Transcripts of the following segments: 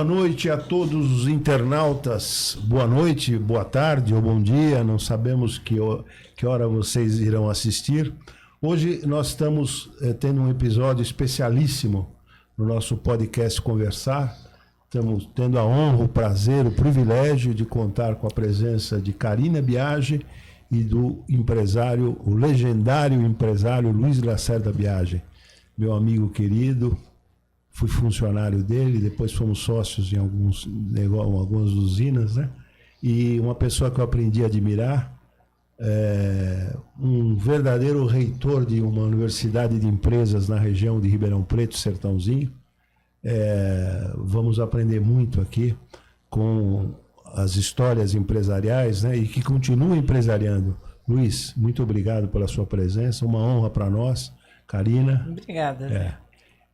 boa noite a todos os internautas. Boa noite, boa tarde ou bom dia. Não sabemos que hora vocês irão assistir. Hoje nós estamos tendo um episódio especialíssimo no nosso podcast Conversar. Estamos tendo a honra, o prazer, o privilégio de contar com a presença de Carina Biagi e do empresário, o legendário empresário Luiz Lacerda Biagi, meu amigo querido. Fui funcionário dele, depois fomos sócios em algumas usinas, né? E uma pessoa que eu aprendi a admirar, um verdadeiro reitor de uma universidade de empresas na região de Ribeirão Preto, Sertãozinho. Vamos aprender muito aqui com as histórias empresariais, né? E que continua empresariando. Luiz, muito obrigado pela sua presença, uma honra para nós. Carina. Obrigada.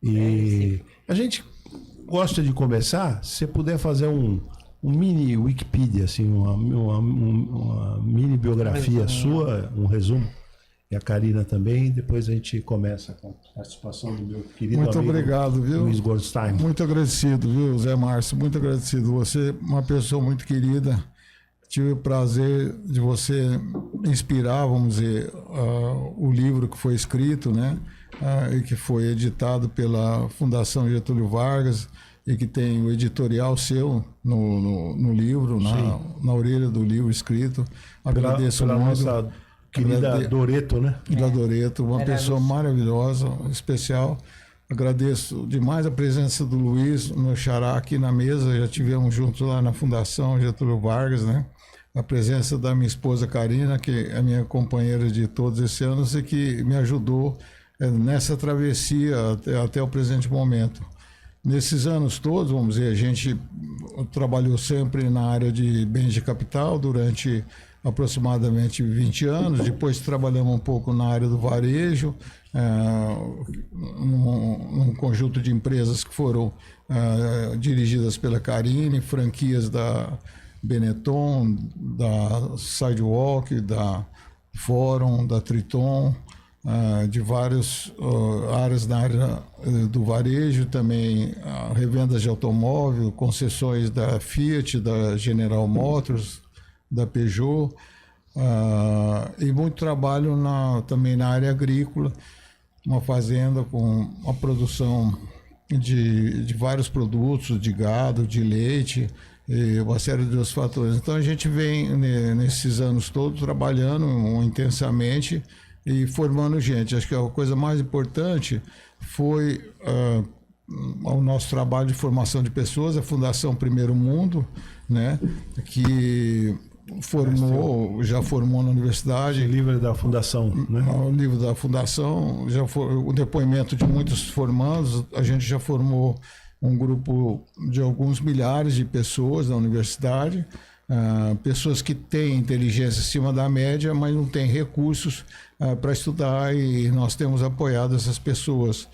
E a gente gosta de começar, se você puder fazer um mini Wikipedia, assim, uma mini biografia sua, um resumo, e a Carina também, depois a gente começa com a participação do meu querido muito amigo obrigado, viu? Luiz Goldstein. Muito agradecido, viu, Zé Márcio? Muito agradecido. Você é uma pessoa muito querida. Tive o prazer de você inspirar, vamos dizer, o livro que foi escrito, né? E que foi editado pela Fundação Getúlio Vargas e que tem o editorial seu no livro, na orelha do livro escrito. Agradeço pela muito. Nossa querida Doreto, né? Da Doreto, uma pessoa maravilhosa, especial. Agradeço demais a presença do Luiz, meu xará, aqui na mesa. Já tivemos juntos lá na Fundação Getúlio Vargas, né? A presença da minha esposa Carina, que é minha companheira de todos esses anos e que me ajudou nessa travessia até o presente momento. Nesses anos todos, vamos dizer, a gente trabalhou sempre na área de bens de capital durante aproximadamente 20 anos, depois trabalhamos um pouco na área do varejo, num conjunto de empresas que foram dirigidas pela Carine, franquias da Benetton, da Sidewalk, da Forum, da Triton, de várias áreas na área do varejo, também revendas de automóvel, concessões da Fiat, da General Motors, da Peugeot, e muito trabalho também na área agrícola, uma fazenda com a produção de vários produtos, de gado, de leite, e uma série de outros fatores. Então a gente vem nesses anos todos trabalhando intensamente e formando gente. Acho que a coisa mais importante foi o nosso trabalho de formação de pessoas, a Fundação Primeiro Mundo, né, que já formou na universidade. O livro da Fundação, né? O livro da Fundação, já foi o depoimento de muitos formandos. A gente já formou um grupo de alguns milhares de pessoas na universidade, pessoas que têm inteligência acima da média, mas não têm recursos para estudar, e nós temos apoiado essas pessoas.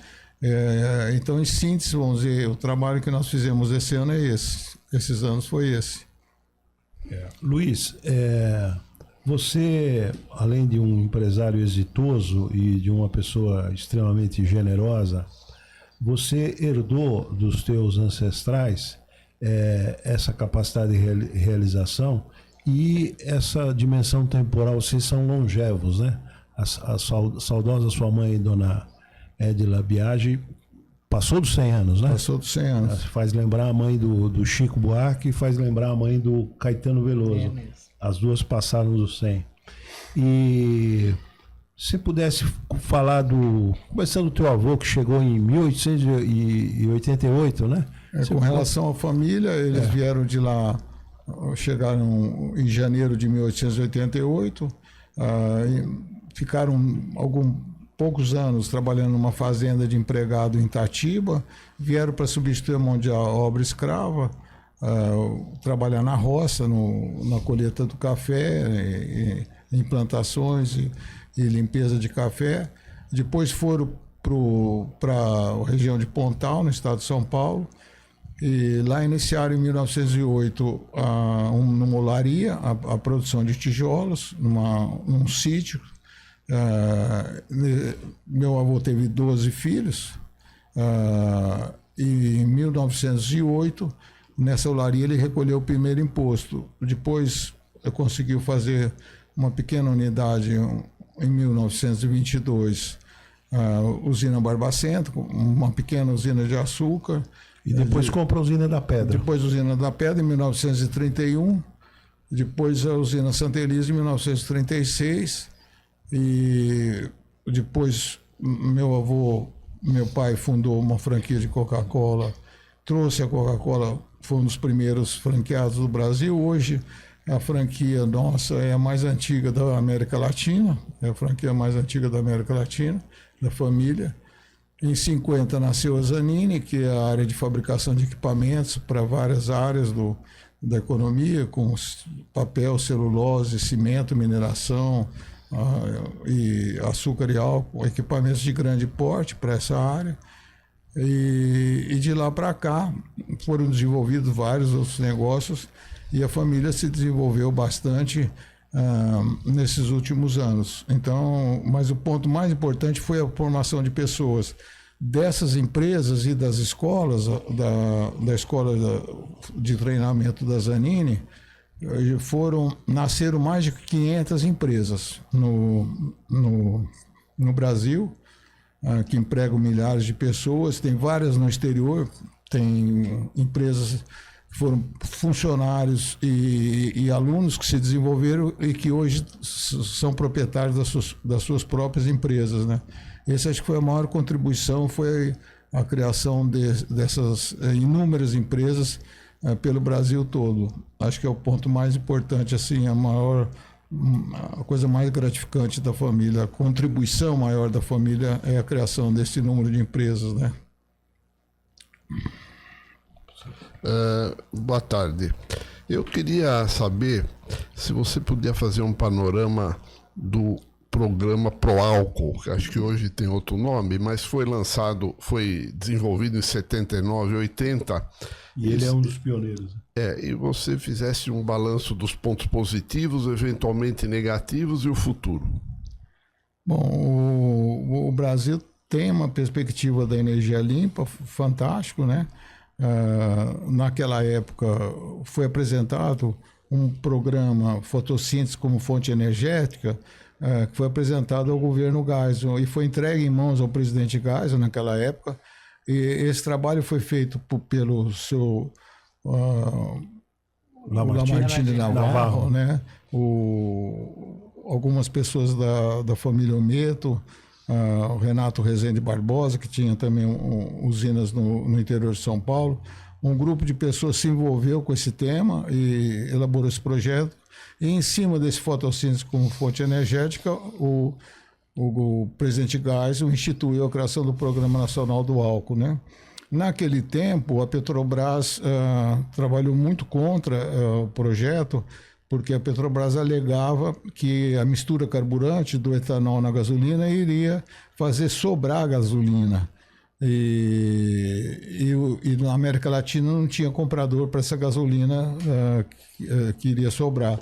Então, em síntese, vamos dizer, o trabalho que nós fizemos esse ano é esse. Esses anos foi esse. Luiz, você, além de um empresário exitoso e de uma pessoa extremamente generosa, você herdou dos teus ancestrais essa capacidade de realização e essa dimensão temporal. Vocês são longevos, né? A saudosa sua mãe, dona Edila Biagi, passou dos 100 anos, né? Passou dos 100 anos. Faz lembrar a mãe do Chico Buarque e faz lembrar a mãe do Caetano Veloso. As duas passaram dos 100. E se pudesse falar começando do teu avô, que chegou em 1888, né? Com relação à família, eles vieram de lá, chegaram em janeiro de 1888, ficaram poucos anos trabalhando numa fazenda de empregado em Itatiba, vieram para substituir a mão de obra escrava, trabalhar na roça, na colheita do café, em plantações e limpeza de café. Depois foram para a região de Pontal, no estado de São Paulo, e lá iniciaram em 1908 numa olaria a produção de tijolos, num sítio. Meu avô teve 12 filhos, e em 1908 nessa olaria ele recolheu o primeiro imposto. Depois conseguiu fazer uma pequena unidade em 1922, a usina Barbacento, uma pequena usina de açúcar. E depois compra a usina da Pedra. Depois a usina da Pedra, em 1931. Depois a usina Santa Elisa, em 1936. E depois meu pai fundou uma franquia de Coca-Cola, trouxe a Coca-Cola, foi um dos primeiros franqueados do Brasil. Hoje a franquia nossa é a mais antiga da América Latina, é a franquia mais antiga da América Latina, da família. Em 50 nasceu a Zanini, que é a área de fabricação de equipamentos para várias áreas da economia, com papel, celulose, cimento, mineração, e açúcar e álcool, equipamentos de grande porte para essa área. E de lá para cá foram desenvolvidos vários outros negócios e a família se desenvolveu bastante nesses últimos anos. Então, mas o ponto mais importante foi a formação de pessoas dessas empresas e das escolas, da escola de treinamento da Zanini. Nasceram mais de 500 empresas no Brasil, que empregam milhares de pessoas. Tem várias no exterior, tem empresas que foram funcionários e alunos que se desenvolveram e que hoje são proprietários das suas próprias empresas, né? Essa acho que foi a maior contribuição, foi a criação dessas inúmeras empresas pelo Brasil todo. Acho que é o ponto mais importante, assim, a coisa mais gratificante da família, a contribuição maior da família é a criação desse número de empresas, né? Boa tarde. Eu queria saber se você podia fazer um panorama do programa Proálcool, que acho que hoje tem outro nome, mas foi desenvolvido em 79, 80. E ele é um dos pioneiros. E você fizesse um balanço dos pontos positivos, eventualmente negativos, e o futuro. Bom, o Brasil tem uma perspectiva da energia limpa, fantástico, né? Naquela época foi apresentado um programa fotossíntese como fonte energética, que foi apresentado ao governo Geisel e foi entregue em mãos ao presidente Geisel naquela época. E esse trabalho foi feito pelo seu Lamartine Navarro, né? Algumas pessoas da família Ometo, o Renato Rezende Barbosa, que tinha também usinas no interior de São Paulo. Um grupo de pessoas se envolveu com esse tema e elaborou esse projeto. E em cima desse fotossíntese como fonte energética, o presidente Geisel instituiu a criação do Programa Nacional do Álcool, né? Naquele tempo, a Petrobras trabalhou muito contra o projeto, porque a Petrobras alegava que a mistura carburante do etanol na gasolina iria fazer sobrar gasolina. E na América Latina não tinha comprador para essa gasolina que iria sobrar.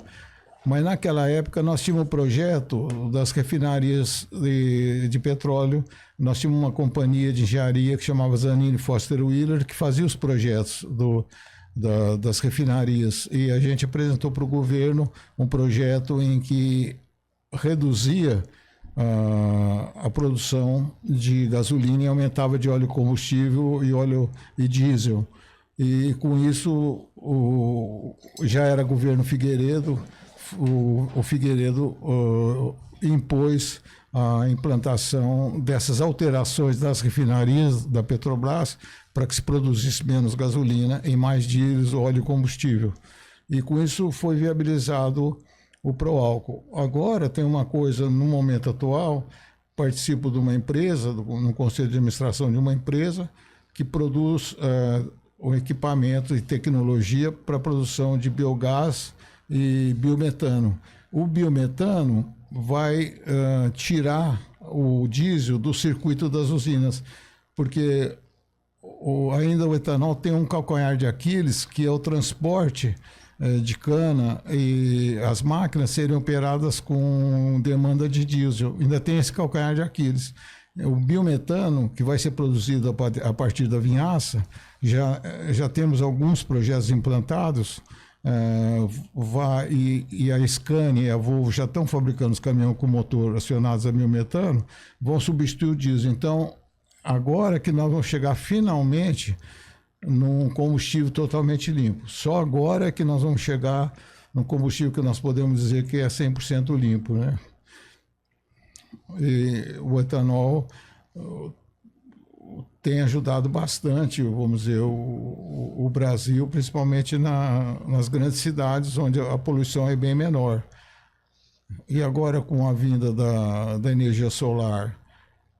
Mas naquela época nós tínhamos um projeto das refinarias de petróleo, nós tínhamos uma companhia de engenharia que chamava Zanini Foster Wheeler, que fazia os projetos das refinarias, e a gente apresentou para o governo um projeto em que reduzia a produção de gasolina e aumentava de óleo combustível e óleo e diesel. E com isso já era governo Figueiredo. O Figueiredo impôs a implantação dessas alterações das refinarias da Petrobras para que se produzisse menos gasolina e mais diesel, óleo e combustível. E com isso foi viabilizado o Proálcool. Agora tem uma coisa, no momento atual, participo de uma empresa, no conselho de administração de uma empresa, que produz o equipamento e tecnologia para a produção de biogás e biometano. O biometano vai tirar o diesel do circuito das usinas, porque ainda o etanol tem um calcanhar de Aquiles, que é o transporte de cana, e as máquinas serem operadas com demanda de diesel. Ainda tem esse calcanhar de Aquiles. O biometano, que vai ser produzido a partir da vinhaça, Já temos alguns projetos implantados, e a Scania e a Volvo já estão fabricando os caminhões com motor acionados a biometano, vão substituir o diesel. Então, agora que nós vamos chegar finalmente num combustível totalmente limpo. Só agora é que nós vamos chegar num combustível que nós podemos dizer que é 100% limpo, né? E o etanol tem ajudado bastante, vamos dizer, o Brasil, principalmente nas grandes cidades, onde a poluição é bem menor. E agora, com a vinda da energia solar,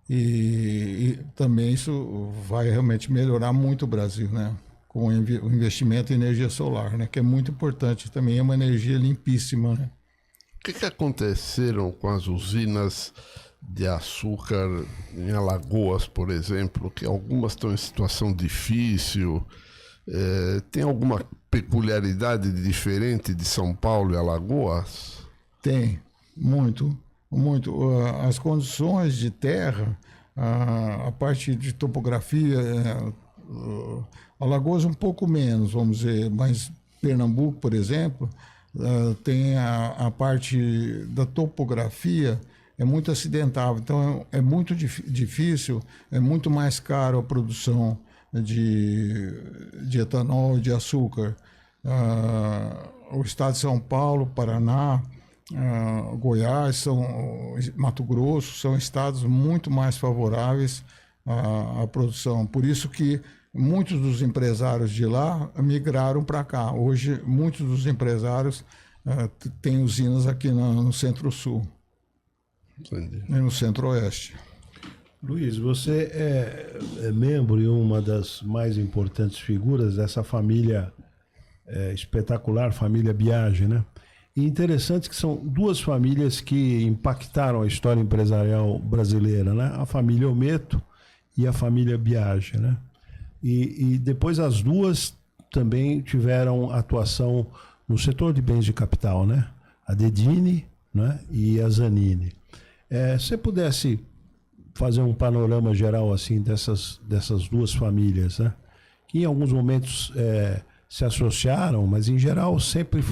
e também isso vai realmente melhorar muito o Brasil, né? Com o investimento em energia solar, né? Que é muito importante, também é uma energia limpíssima, né? O que aconteceram com as usinas de açúcar em Alagoas, por exemplo, que algumas estão em situação difícil? Tem alguma peculiaridade diferente de São Paulo e Alagoas? Tem, muito. As condições de terra, a parte de topografia, Alagoas um pouco menos, vamos dizer, mas Pernambuco, por exemplo, tem a parte da topografia, é muito acidentável, então é muito difícil, é muito mais caro a produção de etanol e de açúcar. O estado de São Paulo, Paraná, Goiás, Mato Grosso, são estados muito mais favoráveis à produção. Por isso que muitos dos empresários de lá migraram para cá. Hoje, muitos dos empresários têm usinas aqui no Centro-Sul. Entendi. E no Centro-Oeste. Luiz, você é membro e uma das mais importantes figuras dessa família espetacular, família Biagi, né? E interessante que são duas famílias que impactaram a história empresarial brasileira, né? A família Ometo e a família Biagi, né? E depois as duas também tiveram atuação no setor de bens de capital, né? A Dedini, né? E a Zanini. Se você pudesse fazer um panorama geral assim dessas duas famílias, né? Que em alguns momentos se associaram, mas em geral sempre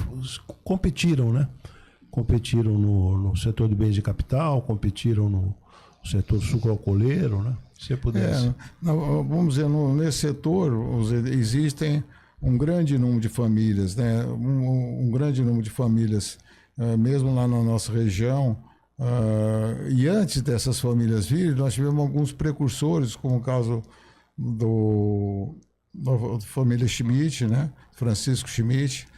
competiram, né? Competiram no setor de bens de capital, competiram no setor sucroalcooleiro, né? Se você pudesse. Vamos dizer, nesse setor existem um grande número de famílias, né? Um grande número de famílias, mesmo lá na nossa região. E antes dessas famílias virem, nós tivemos alguns precursores, como o caso da família Schmidt, né? Francisco Schmidt,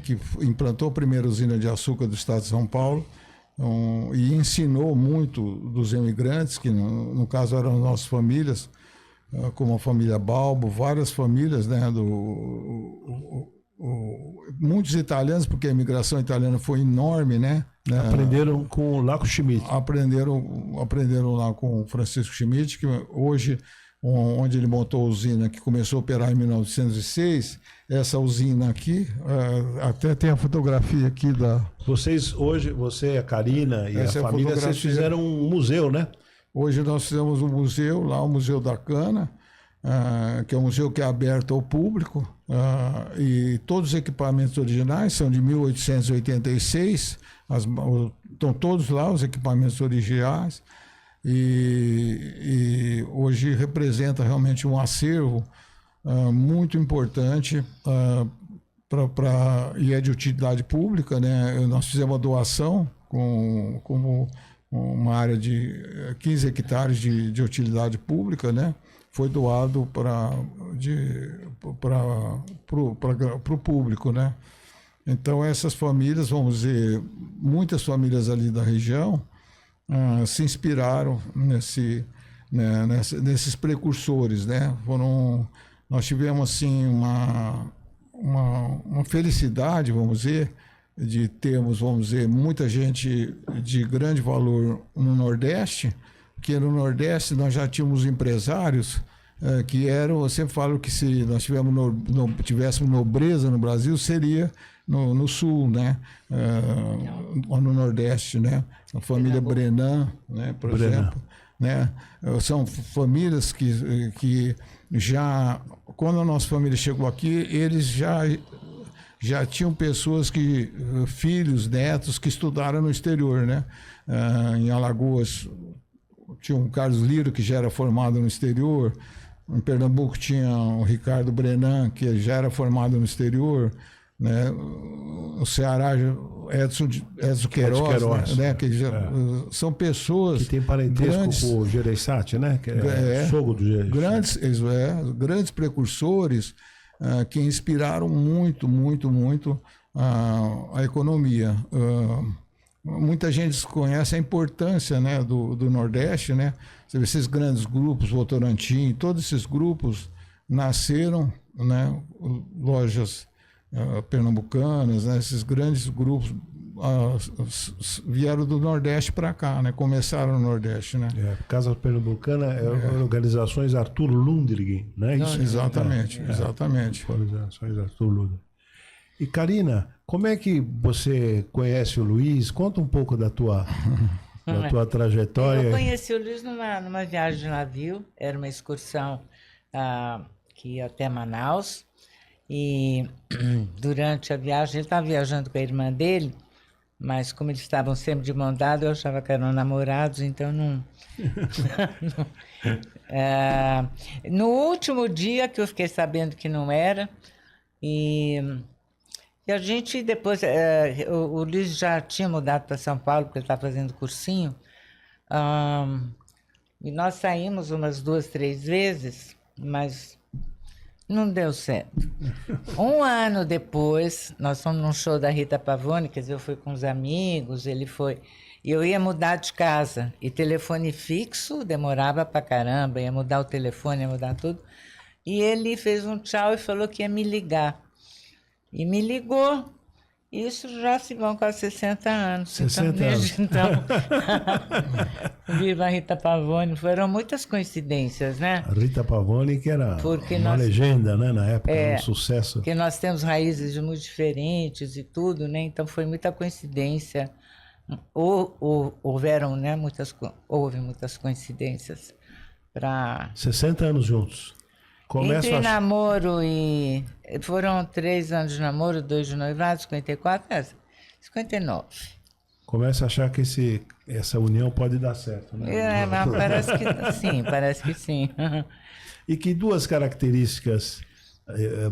que implantou a primeira usina de açúcar do estado de São Paulo, e ensinou muito dos imigrantes, que no caso eram nossas famílias, como a família Balbo, várias famílias, né? Muitos italianos, porque a imigração italiana foi enorme, né? Aprenderam lá com o Schmidt. Aprenderam lá com o Francisco Schmidt, que hoje, onde ele montou a usina, que começou a operar em 1906, essa usina aqui, até tem a fotografia aqui da... Vocês hoje, você, a Karina e a família, vocês fizeram um museu, né? Hoje nós fizemos um museu, lá o Museu da Cana, que é um museu que é aberto ao público, e todos os equipamentos originais são de 1886, estão todos lá os equipamentos originais, e hoje representa realmente um acervo muito importante e é de utilidade pública, né? Nós fizemos uma doação como uma área de 15 hectares de utilidade pública, né? Foi doado para o público, né? Então essas famílias, vamos dizer, muitas famílias ali da região se inspiraram nesses precursores, né? Nós tivemos assim uma felicidade, vamos dizer, de termos, vamos dizer, muita gente de grande valor no Nordeste, porque no Nordeste nós já tínhamos empresários que eram, eu sempre falo que se nós tivéssemos nobreza no Brasil, seria no Sul, né? Ou no Nordeste, né? A família Brenan, né? Por exemplo, né? São famílias que já, quando a nossa família chegou aqui, eles já tinham pessoas filhos, netos, que estudaram no exterior, né? Em Alagoas tinha o Carlos Liro, que já era formado no exterior. Em Pernambuco tinha o Ricardo Brenan, que já era formado no exterior, né? O Ceará, Edson Queiroz, né? Que são pessoas que tem parentesco grandes, com o Gereissati, né? Que é sogro do Gereissati. Grandes precursores que inspiraram muito, muito, muito a economia. Muita gente desconhece a importância, né, do Nordeste, né? Esses grandes grupos, Votorantim, todos esses grupos nasceram, né, lojas pernambucanas, né, esses grandes grupos vieram do Nordeste para cá, né? Começaram no Nordeste, né? Casa Pernambucana organizações Arthur Lundgren, né? Isso, exatamente. Organizações Arthur Lundgren. E Karina, como é que você conhece o Luiz? Conta um pouco da tua trajetória. Eu conheci o Luiz numa viagem de navio, era uma excursão que ia até Manaus, e durante a viagem, ele estava viajando com a irmã dele, mas como eles estavam sempre de mão dada, eu achava que eram namorados, então não... no último dia que eu fiquei sabendo que não era, e a gente depois... o Luiz já tinha mudado para São Paulo, porque ele estava fazendo cursinho, e nós saímos umas 2, 3 vezes, mas não deu certo. Um ano depois, nós fomos num show da Rita Pavone, quer dizer, eu fui com os amigos, ele foi... E eu ia mudar de casa, e telefone fixo demorava pra caramba, ia mudar o telefone, ia mudar tudo. E ele fez um tchau e falou que ia me ligar. E me ligou. Isso já se vão quase 60 anos. 60 então, desde então. Viva a Rita Pavone. Foram muitas coincidências, né? A Rita Pavone, que era uma legenda, né? Na época, um sucesso. Porque nós temos raízes muito diferentes e tudo, né? Então foi muita coincidência. Houveram, né? Houve muitas coincidências para... 60 anos juntos. Entre namoro e... Foram 3 anos de namoro, 2 de noivado, 54, 59. Começa a achar que essa união pode dar certo, né? Mas parece que sim, parece que sim. E que 2 características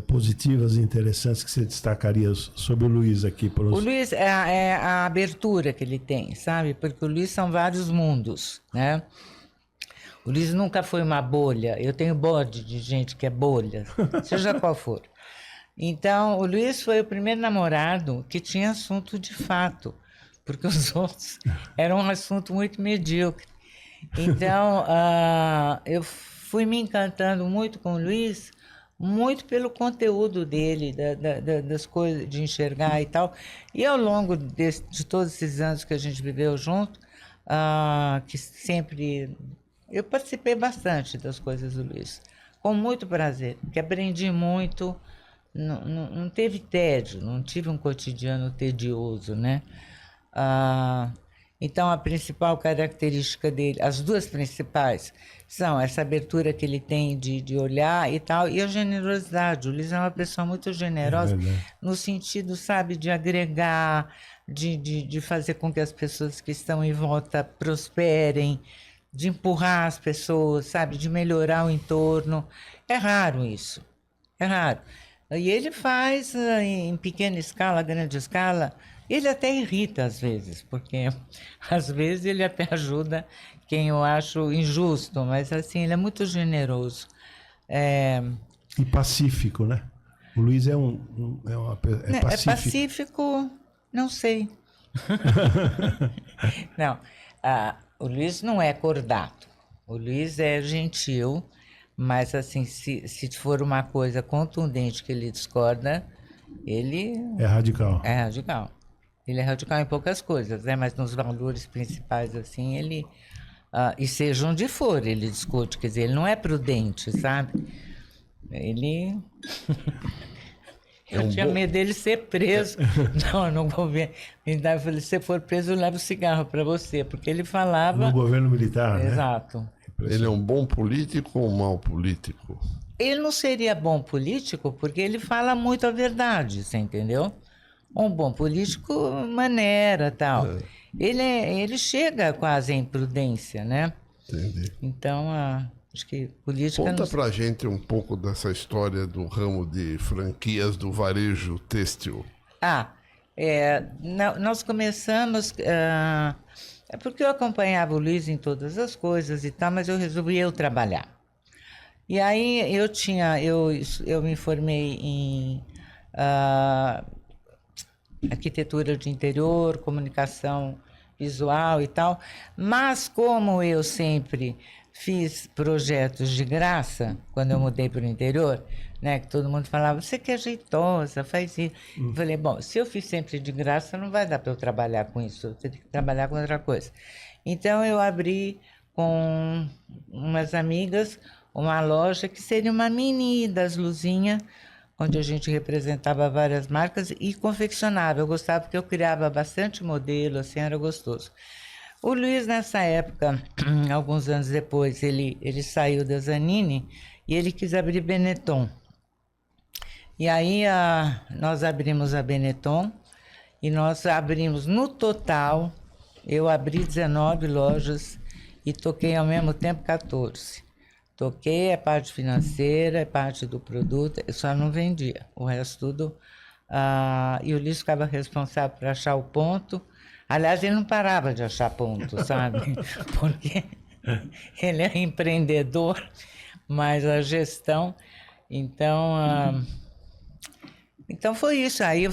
positivas e interessantes que você destacaria sobre o Luiz aqui? O Luiz é a abertura que ele tem, sabe? Porque o Luiz são vários mundos, né? O Luiz nunca foi uma bolha. Eu tenho bode de gente que é bolha, seja qual for. Então, o Luiz foi o primeiro namorado que tinha assunto de fato, porque os outros eram um assunto muito medíocre. Então, eu fui me encantando muito com o Luiz, muito pelo conteúdo dele, das coisas, de enxergar e tal. E ao longo de todos esses anos que a gente viveu junto, que sempre... Eu participei bastante das coisas do Luiz, com muito prazer, porque aprendi muito, não teve tédio, não tive um cotidiano tedioso, né? Então, a principal característica dele, as 2 principais, são essa abertura que ele tem de olhar e tal, e a generosidade. O Luiz é uma pessoa muito generosa, no sentido, sabe, de agregar, de fazer com que as pessoas que estão em volta prosperem, de empurrar as pessoas, sabe, de melhorar o entorno. É raro isso, é raro. E ele faz em pequena escala, grande escala, ele até irrita às vezes, porque às vezes ele até ajuda quem eu acho injusto, mas assim, ele é muito generoso. E pacífico, né? O Luiz é pacífico. É pacífico, não sei. Não, o Luiz não é cordato. O Luiz é gentil, mas assim, se for uma coisa contundente que ele discorda, ele... É radical. É radical. Ele é radical em poucas coisas, né? Mas nos valores principais, assim, ele... e seja onde for, ele discute. Quer dizer, ele não é prudente, sabe? Ele... Eu tinha medo dele ser preso. Não, no governo. Então eu falei, se você for preso, eu levo cigarro para você. Porque ele falava... No governo militar, né? Exato. Ele é um bom político ou um mau político? Ele não seria bom político porque ele fala muito a verdade, você entendeu? Um bom político maneira, tal. Ele chega quase à imprudência, né? Entendi. Então, acho que política... Conta pra gente um pouco dessa história do ramo de franquias do varejo têxtil. Nós começamos... é porque eu acompanhava o Luiz em todas as coisas e tal, mas eu resolvi eu trabalhar. E aí eu me formei em arquitetura de interior, comunicação visual e tal, mas como eu sempre fiz projetos de graça, quando eu mudei para o interior, né, que todo mundo falava, você que é jeitosa, faz isso. Eu falei, bom, se eu fiz sempre de graça, não vai dar para eu trabalhar com isso, eu teria que trabalhar com outra coisa. Então eu abri com umas amigas uma loja que seria uma mini das Luzinha, onde a gente representava várias marcas e confeccionava. Eu gostava porque eu criava bastante modelo, assim, era gostoso. O Luiz, nessa época, alguns anos depois, ele saiu da Zanini e ele quis abrir Benetton. E aí nós abrimos a Benetton e nós abrimos no total, eu abri 19 lojas e toquei ao mesmo tempo 14. Toquei a parte financeira, a parte do produto, eu só não vendia. O resto tudo... e o Luiz ficava responsável por achar o ponto. Aliás, ele não parava de achar ponto, sabe? Porque ele é empreendedor, mas a gestão... Então foi isso. Aí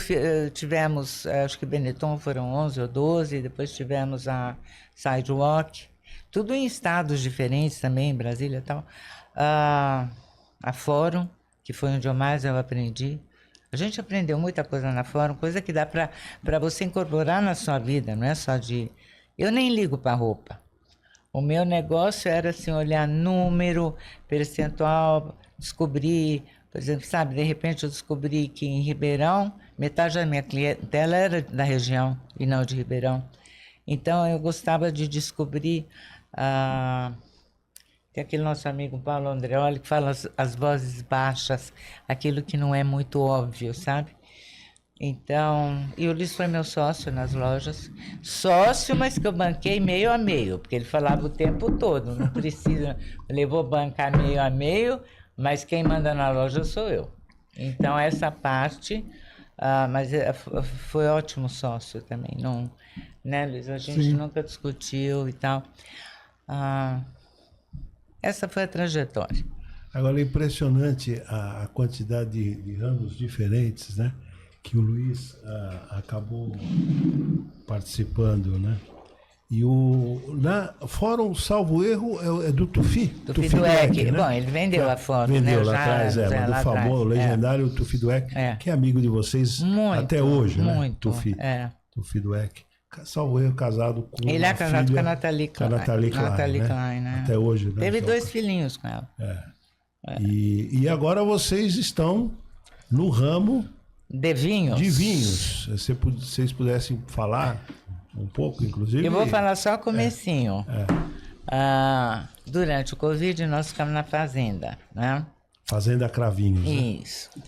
tivemos, acho que Benetton foram 11 ou 12, depois tivemos a Sidewalk... Tudo em estados diferentes também, em Brasília e tal. A Fórum, que foi onde eu aprendi. A gente aprendeu muita coisa na Fórum, coisa que dá para você incorporar na sua vida, não é só de... Eu nem ligo para roupa. O meu negócio era assim, olhar número, percentual, descobrir... Por exemplo, sabe, de repente eu descobri que em Ribeirão, metade da minha clientela era da região e não de Ribeirão. Então eu gostava de descobrir... tem aquele nosso amigo Paulo Andreoli que fala as vozes baixas, aquilo que não é muito óbvio, sabe? Então, e o Luiz foi meu sócio nas lojas. Sócio, mas que eu banquei meio a meio, porque ele falava o tempo todo, não precisa, eu vou bancar meio a meio, mas quem manda na loja sou eu. Então, essa parte, mas foi ótimo sócio também, não, né, Luiz? A gente nunca discutiu e tal. Essa foi a trajetória. Agora é impressionante a quantidade de ramos diferentes, né? Que o Luiz acabou participando, né? E Fórum, salvo erro, é do Tufi? Tufi Dueck, né? Bom, ele vendeu a Fórum, vendeu né? lá atrás, mas do famoso, legendário Tufi Dueck, que é amigo de vocês muito, até hoje, muito, né? Tufi, Tufi Dueck. Salvo erro, casado com ele é casado com a Nathalie Klein. Nathalie Klein, né? Até hoje, né? Teve 2 filhinhos com ela. E agora vocês estão no ramo de vinhos. De vinhos. Se vocês pudessem falar um pouco, inclusive. Eu vou falar só o comecinho. Durante o Covid, nós ficamos na fazenda, né? Fazenda Cravinhos. Isso. Né?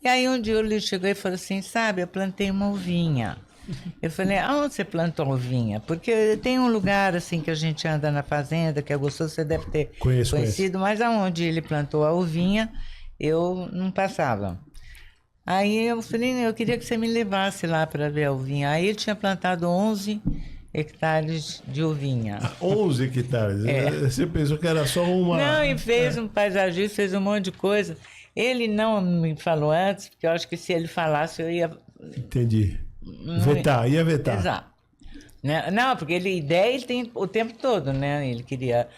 E aí um dia o Luiz chegou e falou assim, sabe, eu plantei uma uvinha. Eu falei, aonde você plantou uvinha? Porque tem um lugar assim que a gente anda na fazenda, que é gostoso, você deve ter conhecido, mas aonde ele plantou a uvinha, eu não passava. Aí eu falei, eu queria que você me levasse lá para ver a uvinha. Aí ele tinha plantado 11 hectares de uvinha. 11 hectares? Você pensou que era só uma... Não, e fez um paisagista, fez um monte de coisa. Ele não me falou antes, porque eu acho que se ele falasse eu ia... Entendi. Ia vetar. Exato. Não, porque ideia ele tem o tempo todo, né? Ele queria...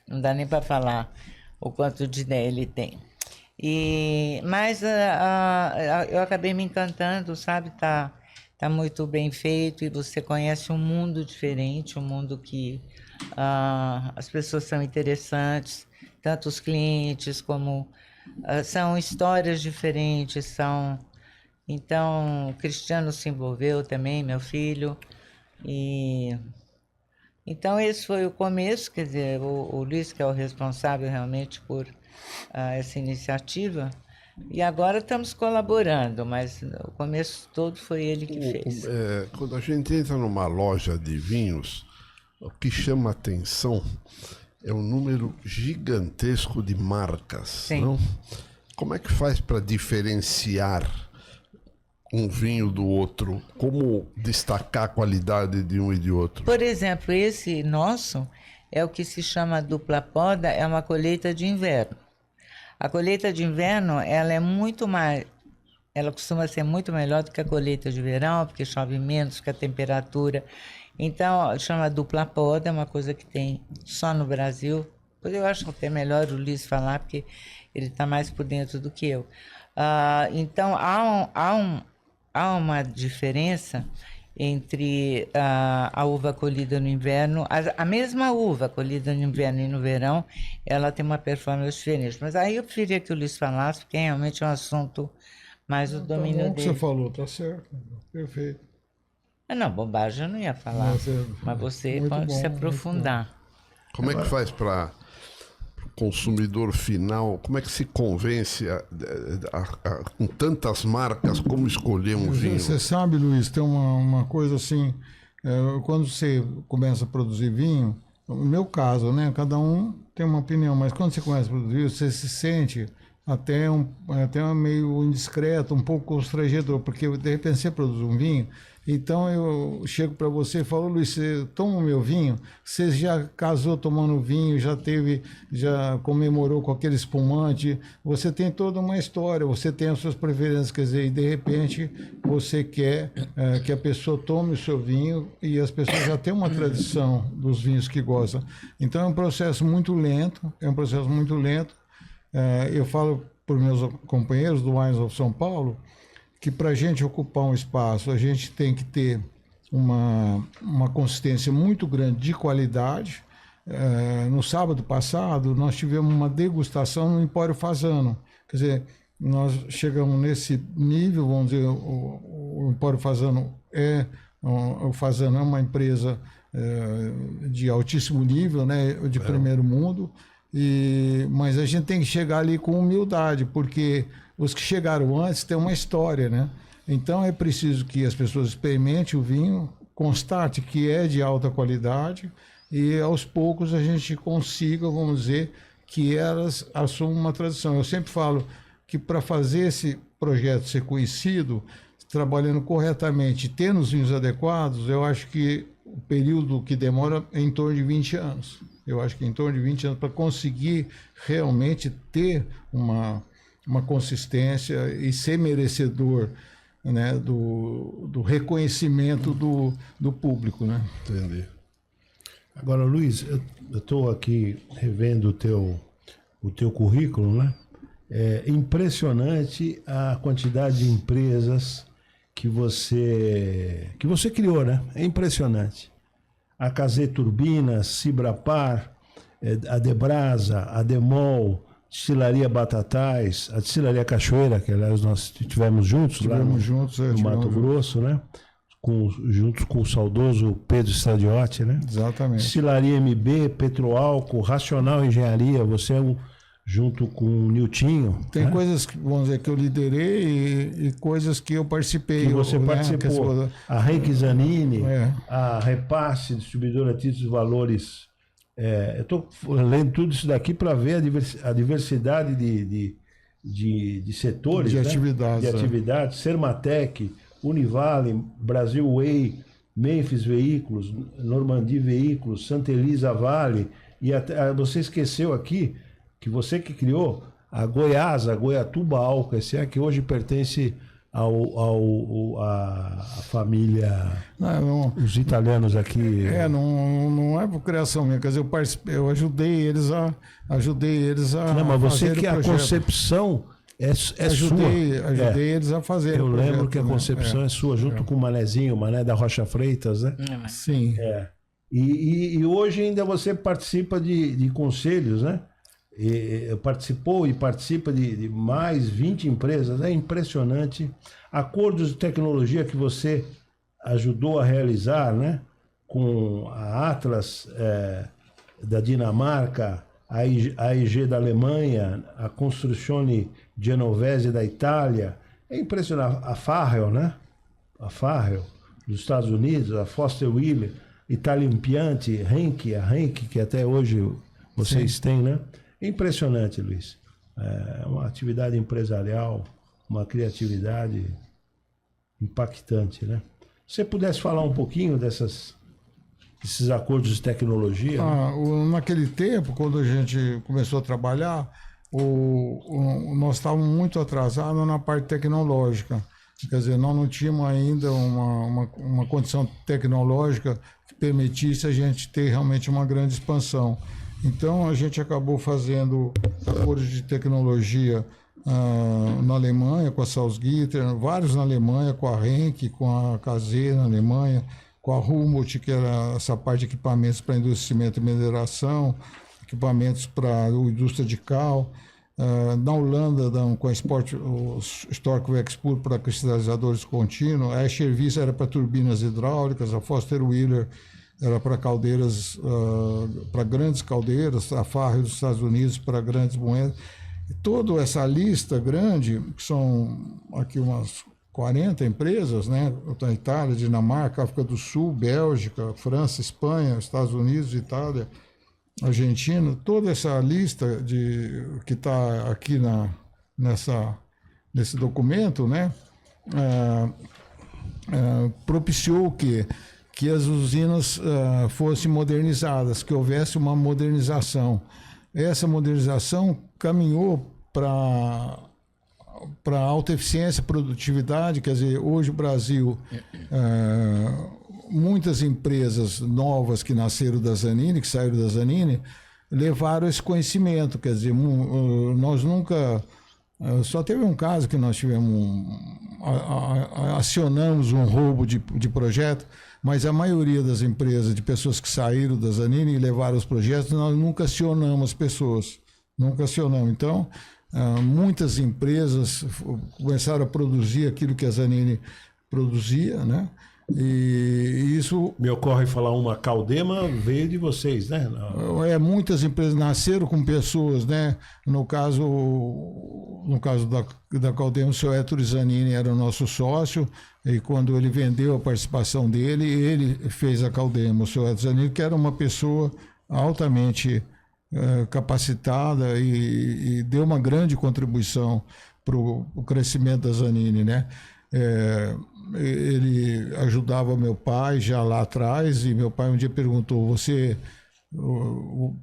não dá nem para falar o quanto de ideia ele tem. Mas eu acabei me encantando, sabe? Tá muito bem feito e você conhece um mundo diferente, um mundo que as pessoas são interessantes, tanto os clientes como são histórias diferentes, Então, o Cristiano se envolveu também, meu filho, e... Então, esse foi o começo, quer dizer, o Luiz, que é o responsável realmente por essa iniciativa, e agora estamos colaborando, mas o começo todo foi ele que fez. Quando a gente entra numa loja de vinhos, o que chama atenção é um número gigantesco de marcas. Sim. Não? Como é que faz para diferenciar um vinho do outro? Como destacar a qualidade de um e de outro? Por exemplo, esse nosso é o que se chama dupla poda, é uma colheita de inverno. A colheita de inverno, ela costuma ser muito melhor do que a colheita de verão, porque chove menos, porque a temperatura... Então, chama dupla poda, é uma coisa que tem só no Brasil. Pois eu acho até melhor o Luiz falar, porque ele está mais por dentro do que eu. Então, há uma diferença entre a uva colhida no inverno, a mesma uva colhida no inverno e no verão, ela tem uma performance diferente. Mas aí eu preferia que o Luiz falasse, porque realmente é um assunto mais do domínio Tá bom que dele. você falou, tá certo. Perfeito. Não, bobagem eu não ia falar, mas você muito pode bom, se muito aprofundar. Como é que faz para o consumidor final, como é que se convence com tantas marcas, como escolher um vinho? Você sabe, Luiz, tem uma coisa assim, quando você começa a produzir vinho, no meu caso, né, cada um tem uma opinião, mas quando você começa a produzir, você se sente até meio indiscreto, um pouco constrangedor, porque de repente você produz um vinho, então eu chego para você e falo, Luiz, você toma o meu vinho? Você já casou tomando vinho, já comemorou com aquele espumante, você tem toda uma história, você tem as suas preferências, quer dizer, e de repente você quer que a pessoa tome o seu vinho e as pessoas já têm uma tradição dos vinhos que gostam. Então é um processo muito lento, eu falo para os meus companheiros do Wines of São Paulo que para a gente ocupar um espaço, a gente tem que ter uma consistência muito grande de qualidade. No sábado passado, nós tivemos uma degustação no Empório Fasano. Quer dizer, nós chegamos nesse nível, vamos dizer, o Empório Fasano o Fasano é uma empresa de altíssimo nível, né, de primeiro mundo, mas a gente tem que chegar ali com humildade, porque os que chegaram antes têm uma história, né? Então é preciso que as pessoas experimentem o vinho, constate que é de alta qualidade e aos poucos a gente consiga, vamos dizer, que elas assumam uma tradição. Eu sempre falo que para fazer esse projeto ser conhecido, trabalhando corretamente, tendo os vinhos adequados, eu acho que o período que demora é em torno de 20 anos. Eu acho que em torno de 20 anos para conseguir realmente ter uma consistência e ser merecedor, né, do reconhecimento do público, né? Entendi. Agora, Luiz, eu estou aqui revendo o teu currículo, né? É impressionante a quantidade de empresas que você criou, né? É impressionante. A KZ Turbinas, Cibrapar, a Debrasa, a Demol, Destilaria Batatais, a Destilaria Cachoeira, que aliás nós tivemos juntos lá no Mato Grosso, né? Juntos com o saudoso Pedro Stradiotti, né? Exatamente. Destilaria MB, Petroálcool, Racional Engenharia, você é junto com o Niltinho. Tem, né? coisas que, vamos dizer, que eu liderei e coisas que eu participei. Que você participou. A Reiki Zanini, a Repasse, distribuidora de títulos e valores. Eu estou lendo tudo isso daqui para ver a diversidade de setores, de né? atividades. Sermatec, Univale, Brasil Way, Memphis Veículos, Normandie Veículos, Santa Elisa Vale, e até, você esqueceu aqui que você que criou a Goiasa, Goiatuba Álcool, esse que hoje pertence à família, os italianos aqui. Não é por criação minha, quer dizer, eu ajudei eles a Não, mas você fazer que o a projeto. Concepção sua. Ajudei eles a fazer. Eu o lembro projeto, que a concepção é sua, junto com o Manezinho, o Mané da Rocha Freitas, né? Sim. E hoje ainda você participa de conselhos, né? participou e participa de mais 20 empresas. É impressionante. Acordos de tecnologia que você ajudou a realizar, né? Com a Atlas da Dinamarca, a AEG da Alemanha, a Costruzioni Genovese da Itália. É impressionante. A Farrell, né? A Farrell dos Estados Unidos, a Foster Wheeler, Italia Impianti, a Henke, que até hoje vocês têm, né? É impressionante, Luiz. É uma atividade empresarial, uma criatividade impactante, né? Se você pudesse falar um pouquinho desses acordos de tecnologia. Naquele tempo, quando a gente começou a trabalhar, nós estávamos muito atrasados na parte tecnológica. Quer dizer, nós não tínhamos ainda uma condição tecnológica que permitisse a gente ter realmente uma grande expansão. Então, a gente acabou fazendo acordos de tecnologia na Alemanha, com a Salzgitter, vários na Alemanha, com a Henke, com a KZ na Alemanha, com a Humboldt, que era essa parte de equipamentos para indústria de cimento e mineração, equipamentos para a indústria de cal. Na Holanda, com a Stork Wexpoor para cristalizadores contínuos, a Eschervis era para turbinas hidráulicas, a Foster Wheeler era para caldeiras, para grandes caldeiras, a Farrell dos Estados Unidos para grandes moedas. E toda essa lista grande, que são aqui umas 40 empresas, né? Da Itália, Dinamarca, África do Sul, Bélgica, França, Espanha, Estados Unidos, Itália, Argentina, toda essa lista que está aqui nesse documento, né? Propiciou que as usinas fossem modernizadas, que houvesse uma modernização. Essa modernização caminhou para alta eficiência, produtividade. Quer dizer, hoje o Brasil, muitas empresas novas que nasceram da Zanini, que saíram da Zanini, levaram esse conhecimento. Quer dizer, nós nunca... Só teve um caso que nós acionamos um roubo de projeto, mas a maioria das empresas, de pessoas que saíram da Zanini e levaram os projetos, nós nunca acionamos as pessoas. Nunca acionamos. Então, muitas empresas começaram a produzir aquilo que a Zanini produzia, né? E isso... Me ocorre falar, uma Caldema veio de vocês, né? Muitas empresas nasceram com pessoas, né? No caso da Caldema, o senhor Ettore Zanini era o nosso sócio, e quando ele vendeu a participação dele, ele fez a Caldema. O senhor Ettore Zanini, que era uma pessoa altamente capacitada e deu uma grande contribuição para o crescimento da Zanini, né? Ele ajudava meu pai já lá atrás, e meu pai um dia perguntou: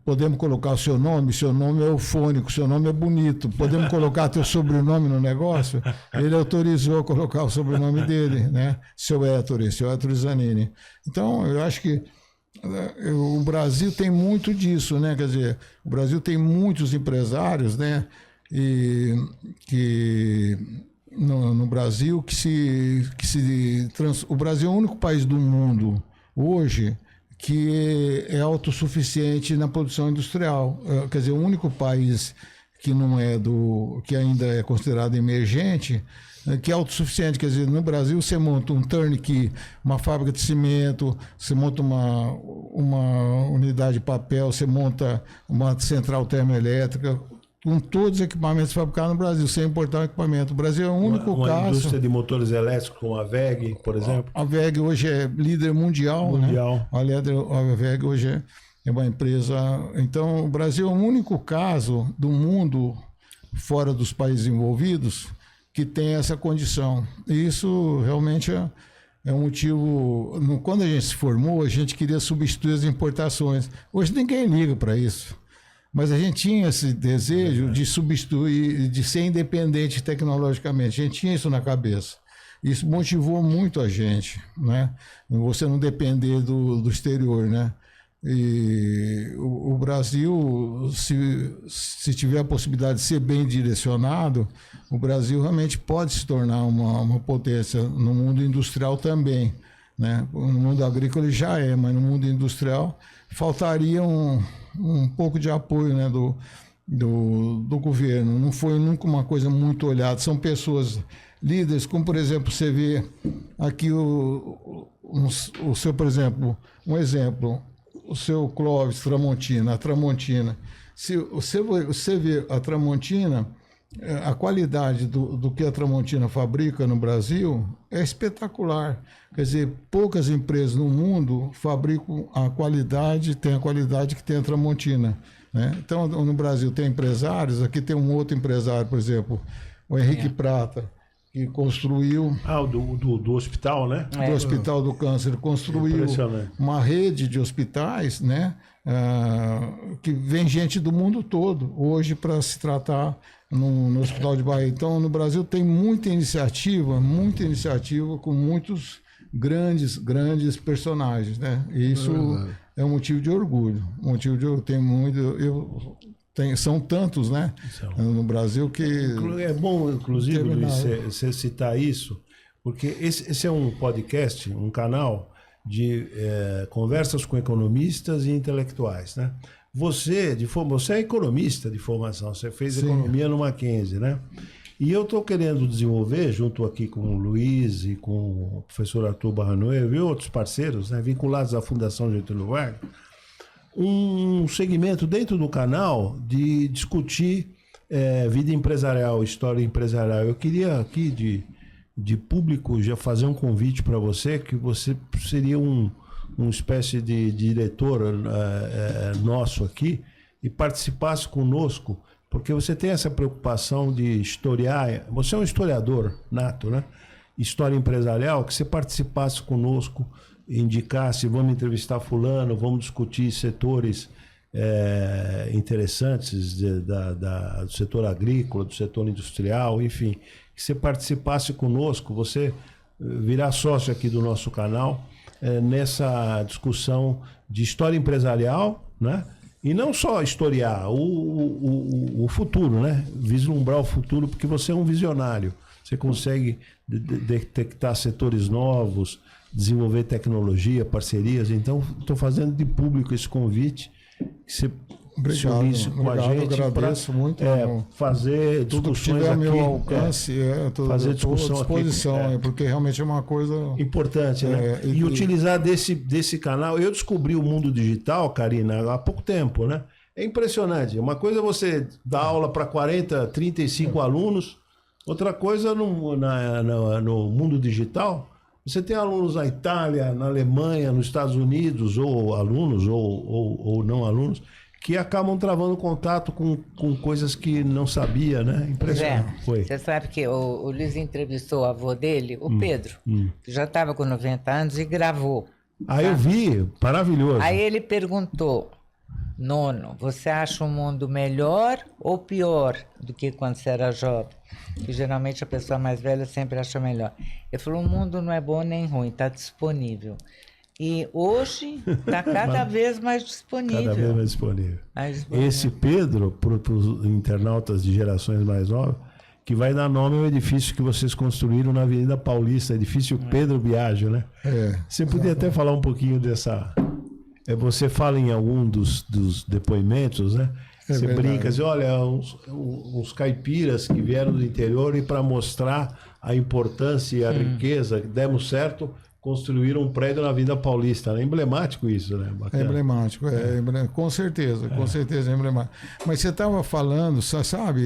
podemos colocar o seu nome? Seu nome é eufônico, seu nome é bonito, podemos colocar teu sobrenome no negócio? Ele autorizou a colocar o sobrenome dele, né? Seu Ettore Zanini. Então, eu acho que o Brasil tem muito disso, né? Quer dizer, o Brasil tem muitos empresários, né? No Brasil o Brasil é o único país do mundo hoje que é autossuficiente na produção industrial. Quer dizer, o único país que que ainda é considerado emergente, que é autossuficiente. Quer dizer, no Brasil você monta um turnkey, uma fábrica de cimento, você monta uma unidade de papel, você monta uma central termoelétrica, com todos os equipamentos fabricados no Brasil, sem importar o equipamento. O Brasil é o único caso... Uma indústria de motores elétricos, como a WEG, por exemplo. A WEG hoje é líder mundial. Né? A WEG hoje é uma empresa... Então, o Brasil é o único caso do mundo, fora dos países envolvidos, que tem essa condição. E isso realmente é um motivo... Quando a gente se formou, a gente queria substituir as importações. Hoje ninguém liga para isso. Mas a gente tinha esse desejo de substituir, de ser independente tecnologicamente. A gente tinha isso na cabeça. Isso motivou muito a gente, né? Você não depender do exterior, né? E o Brasil, se tiver a possibilidade de ser bem direcionado, o Brasil realmente pode se tornar uma potência no mundo industrial também, né? No mundo agrícola ele já é, mas no mundo industrial faltaria um pouco de apoio, né, do governo, não foi nunca uma coisa muito olhada. São pessoas líderes, como, por exemplo, você vê aqui o seu, por exemplo, um exemplo, o seu Clóvis Tramontina, a Tramontina. Se você vê a Tramontina, a qualidade do que a Tramontina fabrica no Brasil é espetacular. Quer dizer, poucas empresas no mundo fabricam tem a qualidade que tem a Tramontina, né? Então, no Brasil tem empresários, aqui tem um outro empresário, por exemplo, o Henrique Prata, que construiu... do hospital, né? Do Hospital do Câncer. Ele construiu uma rede de hospitais, né? Que vem gente do mundo todo hoje para se tratar no Hospital de Bahia. Então, no Brasil tem muita iniciativa com muitos grandes personagens, né? E isso é um motivo de orgulho. São tantos, né? No Brasil que... É bom, inclusive, Luiz, você citar isso, porque esse é um podcast, um canal de conversas com economistas e intelectuais, né? Você é economista de formação, você fez economia no Mackenzie, né? E eu estou querendo desenvolver, junto aqui com o Luiz e com o professor Arthur Barranoel e outros parceiros, né, vinculados à Fundação Getúlio Vargas, um segmento dentro do canal de discutir vida empresarial, história empresarial. Eu queria aqui, de público, já fazer um convite para você, que você seria uma espécie de diretor nosso aqui e participasse conosco, porque você tem essa preocupação de historiar. Você é um historiador nato, né? História empresarial, que você participasse conosco, indicasse, vamos entrevistar fulano, vamos discutir setores interessantes do setor agrícola, do setor industrial, enfim, que você participasse conosco, você virar sócio aqui do nosso canal, nessa discussão de história empresarial, né? E não só historiar o futuro, né? Vislumbrar o futuro, porque você é um visionário. Você consegue detectar setores novos, desenvolver tecnologia, parcerias. Então, estou fazendo de público esse convite, que você se unisse com a gente para fazer discussões aqui. Meu alcance, fazer discussão à disposição, aqui, porque realmente é uma coisa importante, né? E utilizar desse canal. Eu descobri o mundo digital, Karina, há pouco tempo, né? É impressionante. Uma coisa é você dar aula para 40, 35 alunos, outra coisa no mundo digital. Você tem alunos na Itália, na Alemanha, nos Estados Unidos, ou alunos ou não alunos, que acabam travando contato com coisas que não sabia, né? Impressionante. Você sabe que o Luiz entrevistou o avô dele, o Pedro, que já estava com 90 anos e gravou. Eu vi, maravilhoso. Aí ele perguntou: Nono, você acha o mundo melhor ou pior do que quando você era jovem? Que geralmente a pessoa mais velha sempre acha melhor. Ele falou: o mundo não é bom nem ruim, está disponível. E hoje está cada vez mais disponível. Cada vez mais disponível. Esse Pedro, para os internautas de gerações mais novas, que vai dar nome ao edifício que vocês construíram na Avenida Paulista, edifício Pedro Biagio, né? Você podia até falar um pouquinho dessa... Você fala em algum dos depoimentos, né? Você brinca, diz, olha, uns caipiras que vieram do interior e para mostrar a importância e a riqueza, demos certo, construíram um prédio na Avenida Paulista. É emblemático isso, né? Bacana. É emblemático, com certeza é emblemático. Mas você estava falando, sabe,